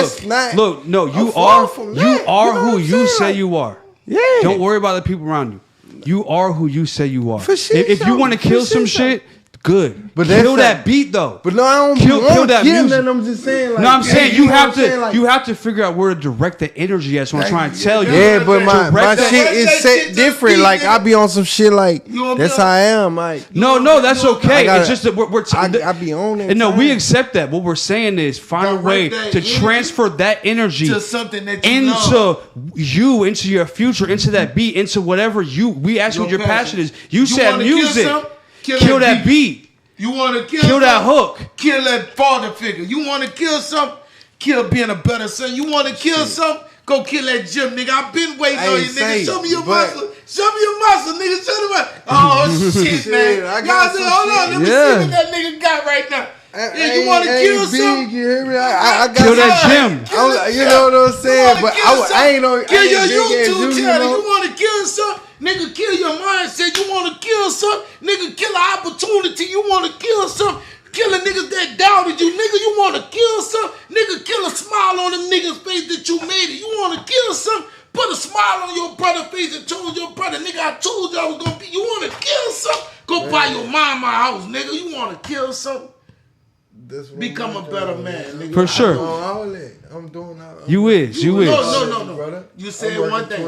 No, you are who you say you are.
Yeah.
Don't worry about the people around you. You are who you say you are.
For sure,
If you want to kill some shit, good.
But
kill that beat though.
But no, I don't
kill that music.
I'm just saying. Like,
no, I'm saying you have to.
Like,
you have to figure out where to direct the energy. That's what I'm trying to tell you.
Yeah, but my shit is set different. Like I be on some shit. Like that's how I am. Like
no, that's okay. It's just that we're
I be on it.
And no, we accept that. What we're saying is find a way to transfer that energy
to something that
you into your future, into that beat, into whatever we ask you what your passion is. You said music. Kill that beat.
You want to
kill that hook.
Kill that father figure. You want to kill something? Kill being a better son. You want to kill something? Go kill that gym, nigga. I've been waiting on you, nigga. Show me your muscle. Show me your muscle, nigga. Show me my. Oh shit, man. Y'all say, hold on. Let me see what that nigga got right now. You want to kill something?
You hear me? I got
kill that gym.
You know what I'm saying? But I ain't on.
Kill your YouTube channel. You want to kill something? Nigga, kill your mindset. You want to kill something? Nigga, kill an opportunity. You want to kill something? Kill a niggas that doubted you. Nigga, you want to kill something? Nigga, kill a smile on them niggas' face that you made it. You want to kill something? Put a smile on your brother's face and told your brother, nigga, I told you I was going to be. You want to kill something? Go buy your mama a house, nigga. You want to kill something? Become a better man, nigga.
For sure.
I'm doing all
You is.
No. Brother. You said one thing.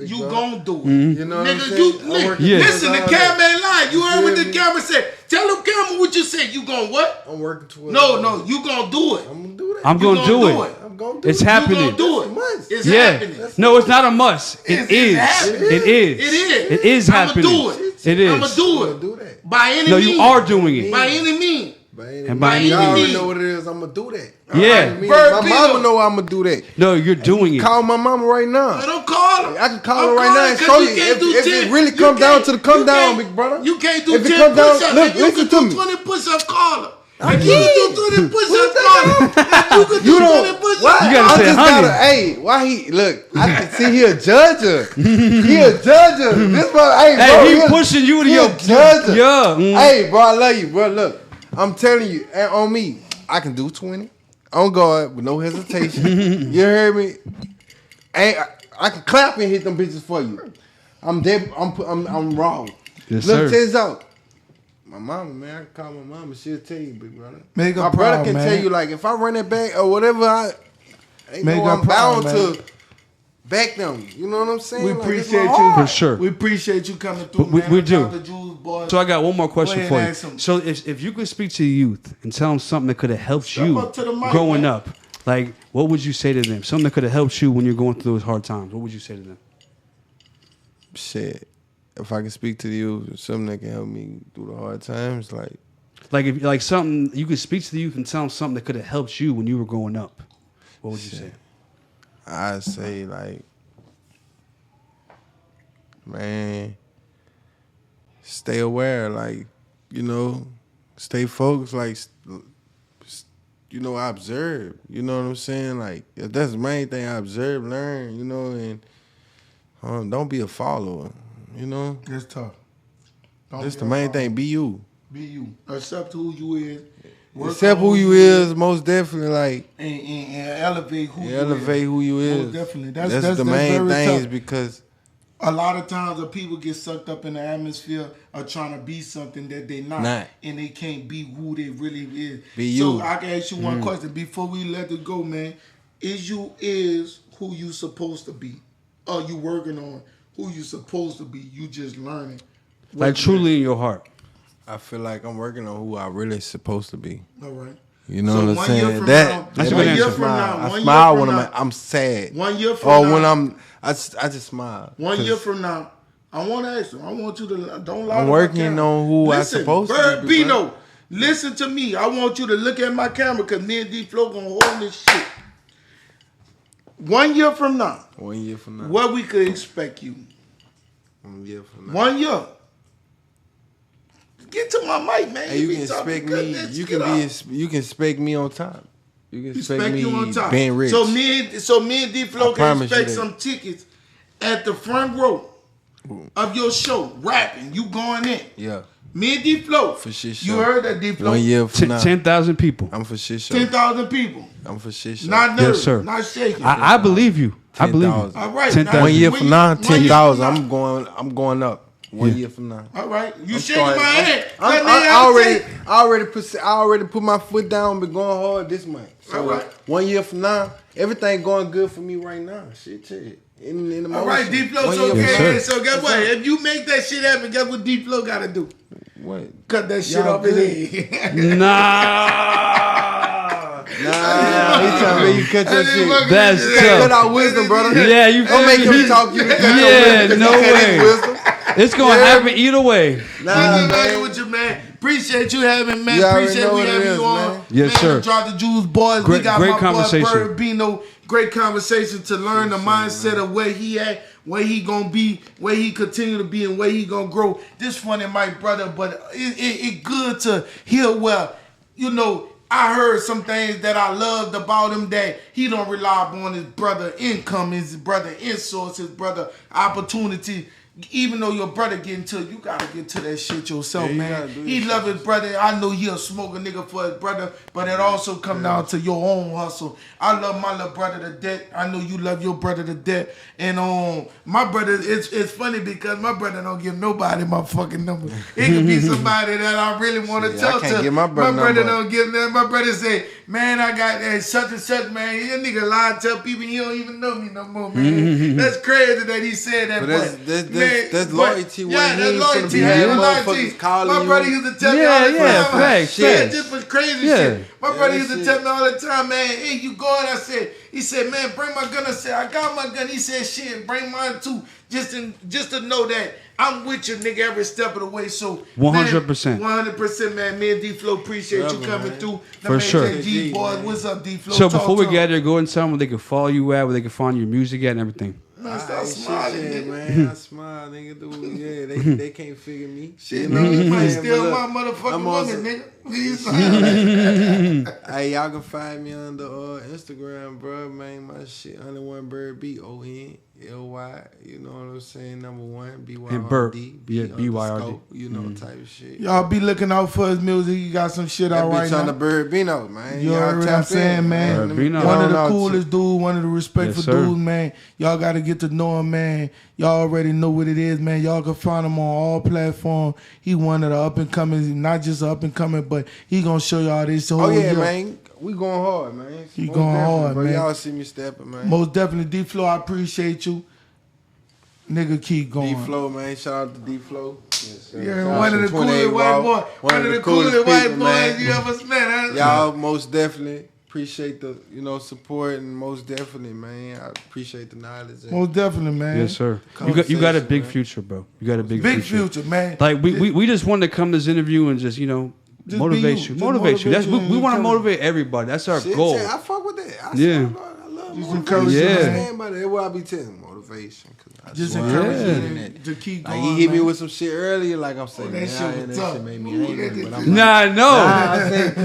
You gon' do it.
You know what I'm saying?
Listen, the camera ain't lying. You heard what the camera said. Tell the camera what you said. You gon' what?
I'm working towards
No, you gon' do it.
I'm gonna do that.
I'm gonna do it.
I'm gonna do it.
It's happening.
You gonna do it. It's happening.
No, it's not a must. It is. It is happening.
I'ma do it.
It is.
I'ma do it. By any means.
No, you are doing it.
By any means.
And by any
y'all already
means.
know what it is. I'm gonna do that.
Yeah.
My mama know I'm gonna do that.
No, you're doing it.
Call my mama right now.
I don't call her.
I can call her right now and show you. If it really comes down to the come down, big brother.
You can't do 10
if it comes down,
push-ups.
look, listen to me.
20 push-ups, call her.
I
You can do 20 push-ups, call her. You can do 20 push-ups.
You gotta say, honey.
Hey, why he look? I can see he a judge her. He a judge her. This brother, hey, bro,
he pushing you to your
judge her.
Yeah.
Hey, bro, I love you, bro. Look, I'm telling you, and on me, I can do 20 on guard with no hesitation. You heard me? Hey, I can clap and hit them bitches for you. I'm dead. I'm wrong.
Yes,
look,
sir.
this out. My mama, man, I can call my mama. She'll tell you, big brother.
Make her
my
proud,
brother can
man.
tell you, like, if I run it back or whatever, I'm
proud,
bound
man.
to back them. You know what I'm saying?
We
Like,
appreciate
it's my
you.
heart.
For sure.
We appreciate you coming through,
We
man.
do.
Dr. Jules, boy.
So I got one more question
Go
for
ahead
you.
and ask him.
So if you could speak to the youth and tell them something that could have helped
Step
you
up to the mic,
growing
man.
up, like what would you say to them? Something that could have helped you when you're going through those hard times. What would you say to them?
Shit. If I can speak to you, something that can help me through the hard times,
Like something you could speak to the youth and tell them something that could have helped you when you were growing up. What would you say?
I'd say, like, man, stay aware, like, you know, stay focused, like, you know, I observe, you know what I'm saying? Like, if that's the main thing, I observe, learn, you know, and don't be a follower, you know?
It's tough.
That's the main thing, be you.
Be you. Accept who you is.
Accept who you is, most definitely, like,
and elevate who you is.
Elevate who you is.
Most definitely.
That's the main
very
thing,
tough.
because
a lot of times the people get sucked up in the atmosphere of trying to be something that they not. And they can't be who they really is.
Be you.
So I can ask you one question before we let it go, man. Is who you supposed to be? Are you working on who you supposed to be? You just learning.
Like truly in your heart.
I feel like I'm working on who I really supposed to be.
All right.
You know
So
what I'm
1 year
saying?
from
That
now-
That's a
one
good
year
answer.
from now,
I
1
smile
year
when
from now,
I'm sad.
1 year from
Or
now,
when I just smile.
1 year from now, I want to ask you. I want you to don't lie.
I'm
to
working
my camera.
on who I
Listen,
supposed to
Byrd
be.
Bino, listen to me. I want you to look at my camera because me and D Phlo gonna hold this shit. 1 year from now,
1 year from now.
what we could expect you?
1 year from now.
1 year. Get to my mic, man.
Hey, you
be
can
talking
expect
good,
me.
let's
You
get
can
up.
you can expect me on top. You can expect
Expect
me
you on top.
being rich.
So me and D Phlo can
promise you
expect
that.
some tickets at the front row of your show, rapping. You going in.
Yeah.
Me and D Phlo.
For shit
You
show.
heard that, D Phlo?
1 year from now.
10,000 people.
I'm for shit show.
10,000 people.
I'm for shit show.
Not nervous.
Yes, sir.
Not shaking.
I believe you. I believe you.
10,000.
All right.
10,000.
1 year from now, 10,000.
I'm
I'm going up. 1 year from now.
all right. You
I'm
shaking my
starting-
hand.
I already put my foot down, been going hard this month. So
All right.
1 year from now, everything going good for me right now. Shit. In the
All right,
motion.
D Phlo.
1
So,
year from now.
so guess what? If you make that shit happen, guess what D Phlo got to do?
What?
Cut that shit
Y'all
off his
good?
head.
Nah, he telling me you cut your shit.
That's
You can't cut
tough.
out wisdom, brother.
Yeah, you
Don't make him talk you to cut your
Yeah,
wisdom.
no
You cut his
way.
wisdom.
It's gonna
Yeah.
happen either way.
Nah,
I'm
man.
with you, man. Appreciate you having, man.
You already
Appreciate
know
we
what it
having
is,
you on.
man.
Yes, sir.
Drop the Jewels, boys.
Great-
We got
great
my
conversation.
boy Byrd Bino. Great conversation to learn the mindset of where he at, where he gonna be, where he continue to be, and where he gonna grow. This funny, my brother, but it good to hear where, you know, I heard some things that I loved about him, that he don't rely upon his brother income, his brother in-source, his brother opportunity. Even though your brother get into it, you gotta get to that shit yourself,
Yeah, you
man.
gotta do
He
this
love his brother. I know he'll smoke a nigga for his brother, but it also come down to your own hustle. I love my little brother to death. I know you love your brother to death. And my brother, it's funny because my brother don't give nobody my fucking number. It could be somebody that I really want to
Shit,
talk
I can't
to.
give my brother
brother
number.
don't give that. My brother say, man, I got that such and such, man. That nigga lie and tell people he don't even know me no more, man. That's crazy that he said that.
But that's
man,
loyalty. When
yeah,
he
that's
ain't
loyalty.
finna be
Yeah,
having
loyalty.
motherfuckers calling
My
you.
brother used to tell me
Yeah,
all the
yeah,
time.
facts,
Yeah,
facts.
just for crazy
Yeah.
shit. My brother
that
used to
shit.
tell me all the time, man, hey, you going? He said, man, bring my gun. I said, I got my gun. He said, shit, bring mine too. Just to know that I'm with you, nigga, every step of the way. So
100%.
100%, man. Me and D Phlo appreciate you
Brother,
coming
man.
through. The
For
man
sure.
said, G boys, what's up, D Phlo?
So
Talk
before we
to
get
him.
there, go and tell them where they can follow you at, where they can find your music at and everything.
Man, stop
Shit,
smiling,
shit,
nigga.
man. I smile, nigga. Dude, yeah, they can't figure me.
Shit, no, you might
Yeah,
steal
but
my
look,
motherfucking
I'm on
woman,
some-
nigga. Please.
Hey, y'all can find me on the Instagram, bro. Man, my shit 101 Byrd BONLY. You know what I'm saying? Number 1 BYRD.
And Byrd. Yeah, BYRD.
You know, type of shit.
Y'all be looking out for his music. He got some shit
That
out right
bitch on the
now.
Byrd Bino, man.
You
Y'all
heard what I'm
tap
saying,
in,
man.
Byrd Bino.
One of the
Y'all know
coolest dudes, one of the respectful
Yes, sir.
dudes, man. Y'all got to get to know him, man. Y'all already know what it is, man. Y'all can find him on all platforms. He one of the up and coming, not just up and coming, but he gonna show y'all this whole
Oh yeah,
year.
man. We going hard, man.
He
Most
going
definitely,
hard,
bro.
man.
Y'all see me stepping, man.
Most definitely, D Phlo. I appreciate you. Nigga, keep going.
D Phlo, man. Shout out to D Phlo. Yes, sir.
Yeah,
Shout out
one of
to
the
28
coolest white
Raw.
boys. One of the coolest white boys you ever met. Huh?
Y'all most definitely appreciate the support, and most definitely, man, I appreciate the knowledge. And
Most definitely, man.
Yes, sir. You got a big
man.
future, bro. You got a big
Big
future.
future, man.
Like we just wanted to come to this interview and just
Just
motivate
be
you,
you. Just
motivate you. That's
motivate you
we
and
want to
encourage
motivate everybody. That's our
Shit,
goal.
yeah, I fuck with that. I
Yeah.
I love
Just
motivation.
encourage
you,
I
man.
stand by that. That's what I be telling motivation.
Just
swear
encourage
Yeah.
you to keep
Like
going.
he hit me
man.
with some shit earlier, like I'm saying,
that
man,
shit
that
was
shit
tough.
made me
Ooh,
angry.
that
But I'm
did-
like,
Nah, I know.
I said,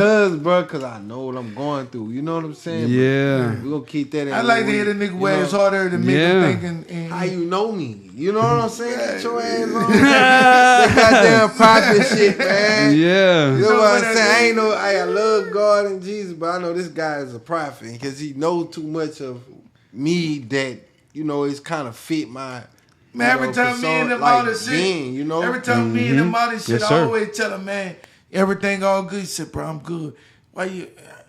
cause I know what I'm going through. You know what I'm saying?
Yeah.
But we gonna keep that. In
I like to
the
hear the
way,
nigga
you
where
know?
it's harder to make
Yeah.
him think and
How you know me? You know what I'm saying? Get your ass on. That goddamn prophet shit, man.
Yeah.
You know what I'm
what
saying?
I
I ain't know. I love God and Jesus, but I know this guy is a prophet because he knows too much of me that it's kind of fit my.
Man, every time me and him out of shit,
being,
every time me and him out of shit,
Yes,
I
sir.
always tell him, man, everything all good. He said, bro, I'm good. Why you?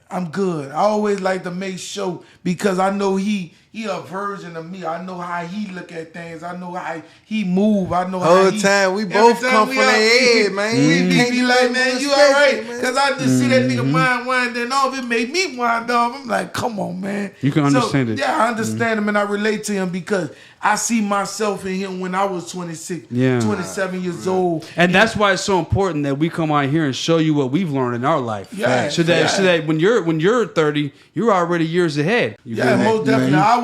I'm good. I always like to make sure because I know he a version of me. I know how he look at things. I know how he move. I know how
Whole
he.
time we
every
both
time
come
we
from
out,
their head, man.
We
Can't
be
do
like,
nothing
man,
but
you
respect
all right?
it, man.
Because I just see that nigga mind winding off. It made me wind off. I'm like, come on, man.
You can understand it.
Yeah, I understand him and I relate to him because I see myself in him when I was 26,
Yeah.
27 years old.
And that's why it's so important that we come out here and show you what we've learned in our life.
Yeah.
So that when you're 30, you're already years ahead. You
Yeah,
feel me?
most definitely. Our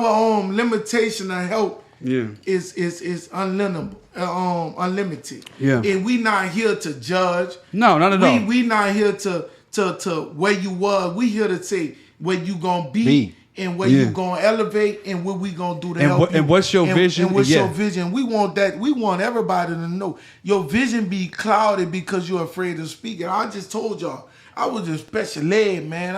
limitation of help
Yeah.
is unlimitable, unlimited.
Yeah.
And we not here to judge.
No, not at all.
We not here to where you was. We here to say where you gonna be. and where you gonna elevate and what we gonna do to help you.
And what's your vision?
And what's your vision? We want that. We want everybody to know your vision be clouded because you're afraid to speak. And I just told y'all, I was in special ed, man.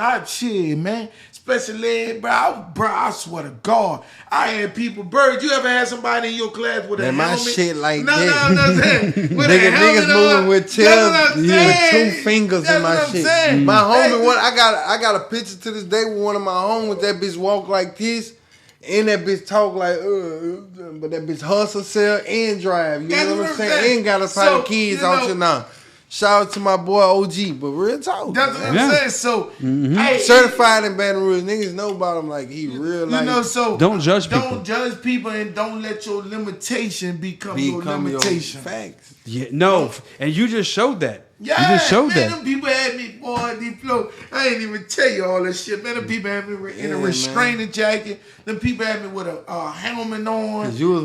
Special ed, bro. I swear to God, I had people. Byrd, you ever had somebody in your class with a helmet?
My shit like
no,
that.
No.
Niggas moving with tails, with 2 fingers in my shit.
Saying.
My homie, I got a picture to this day with one of my homies. That bitch walk like this, and that bitch talk like, but that bitch hustle, sell, and drive. You know what I'm saying? And got a private kids out here now. Shout out to my boy OG, but real talk.
That's what I'm saying. So, hey,
certified in Baton Rouge, niggas know about him like he real. Like,
so
don't judge people.
Don't judge people, and don't let your limitation become your limitation.
Facts.
Yeah, no, and you just showed that.
Yeah,
you just showed that.
Them people had me, boy, D Phlo. I ain't even tell you all this shit, man. Them people had me in a restraining jacket. Them people had me with a helmet on.
You was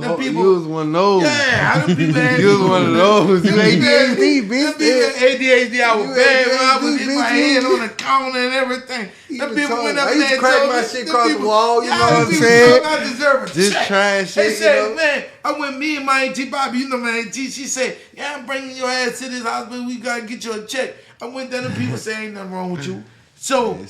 one of those.
Yeah, them people had me.
You was one of those. You ADHD, bitch.
ADHD, I was bad when I was in my head on the counter and everything. Them people went up there and
I used to crack my shit across the wall, you know what I'm saying?
I deserve a
just
check.
Trying shit,
they said,
you know?
Man, I went, me and my auntie Bobby, you know my auntie, she said, yeah, I'm bringing your ass to this hospital, we gotta get you a check. I went there and people say, ain't nothing wrong with you. So, when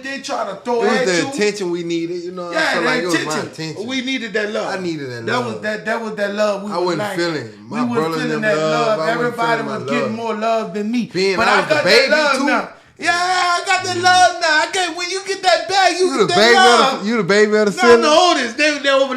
they try to throw at you.
It was the attention we needed, you know?
Yeah,
I feel like
attention.
it was my attention.
We needed that love.
I needed that love.
That was that love.
I wasn't feeling.
My we were feeling that love. Everybody was getting more love than me.
But I got that love too.
Now. Yeah, I got that love now. I can't. When you get that bag, you get that love.
You the baby of the city?
No, the oldest. They overlooked me.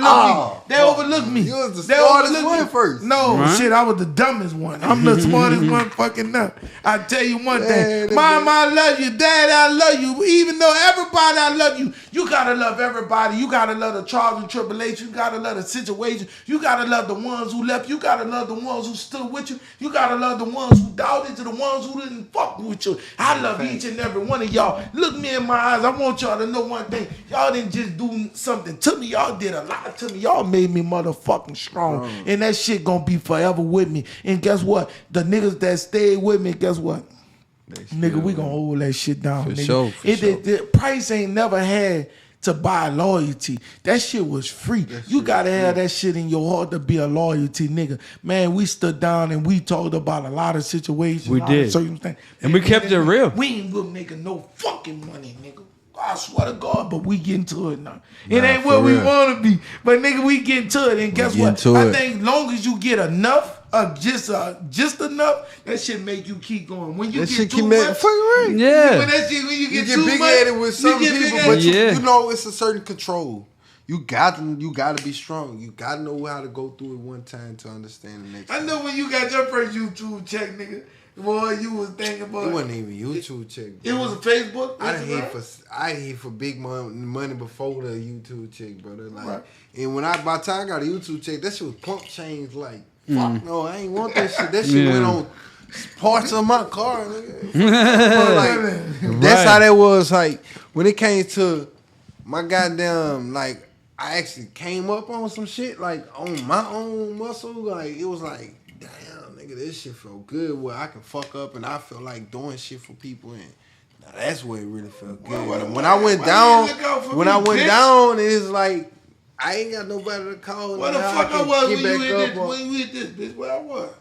They overlooked me.
You was the smartest one first.
No, shit, I was the dumbest one. I'm the smartest one fucking now. I tell you one thing. Mom, I love you. Dad, I love you. Even though everybody, I love you. You gotta love everybody. You gotta love the trials and tribulations. You gotta love the situation. You gotta love the ones who left. You gotta love the ones who stood with you. You gotta love the ones who doubted to the ones who didn't fuck with you. I love each and every one of y'all. Look me in my eyes. I want y'all to know one thing. Y'all didn't just do something to me. Y'all did a lot to me. Y'all made me motherfucking strong. And that shit gonna be forever with me. And guess what? The niggas that stayed with me, guess what? Nigga, we gonna hold that shit down.
For sure.
The price ain't never had to buy loyalty. That shit was free. You gotta have that shit in your heart to be a loyalty nigga. Man, we stood down and we talked about a lot of situations.
We did.
Circumstances.
And we kept it real.
We ain't gonna make no fucking money, nigga. I swear to God, but we get into it now. It ain't what we want to be, but nigga, we get into it. And guess what? I think long as you get enough, just enough, that shit make you keep going. When you
that
get
shit
too
keep
much,
fucking
yeah.
When you get too
big
much,
headed with some people, but you know it's a certain control. You got to be strong. You got to know how to go through it one time to understand the next.
I know when you got your first YouTube check, nigga. Boy, you was thinking about
it. Wasn't even YouTube check.
It was a Facebook.
I hate for big money before the YouTube check, brother. Like, and by the time I got a YouTube check, that shit was pump change. Like, fuck no, I ain't want that shit. That shit went on parts of my car, nigga. That's how that was. Like, when it came to my goddamn, like, I actually came up on some shit, like, on my own muscle. Like, it was like, damn. Nigga, this shit felt good where I can fuck up and I feel like doing shit for people, and now that's where it really felt good. When I went down, it's like I ain't got nobody to call.
Where the fuck I was when you hit this bitch? Where I was?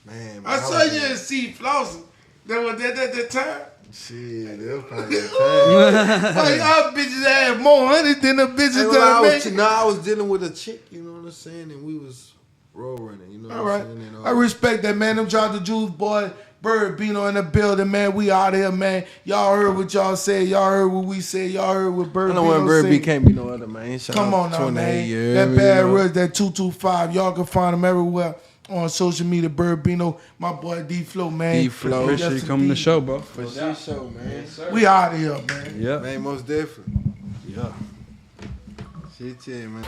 Man,
I saw you in C flossing. That was that time.
Shit, that was probably that time.
Like, y'all bitches had more honey than the bitches that
I was dealing with a chick, you know what I'm saying, and we was roll running, you know what I'm saying?
I respect that, man. Them Drop the Juice boy, Byrd Bino in the building, man. We out here, man. Y'all heard what y'all said. Y'all heard what we said. Y'all heard what Byrd Bino said. I know when Byrd B
can't be no other, man.
Come on now, man. That Bad Rush, that 225. Y'all can find him everywhere on social media. Byrd Bino, my boy D Phlo, man.
D Phlo. Appreciate you coming to the show, bro.
For sure, man.
We out of here, man.
Yeah. Man, most definitely. Yeah. Shit, yeah, man.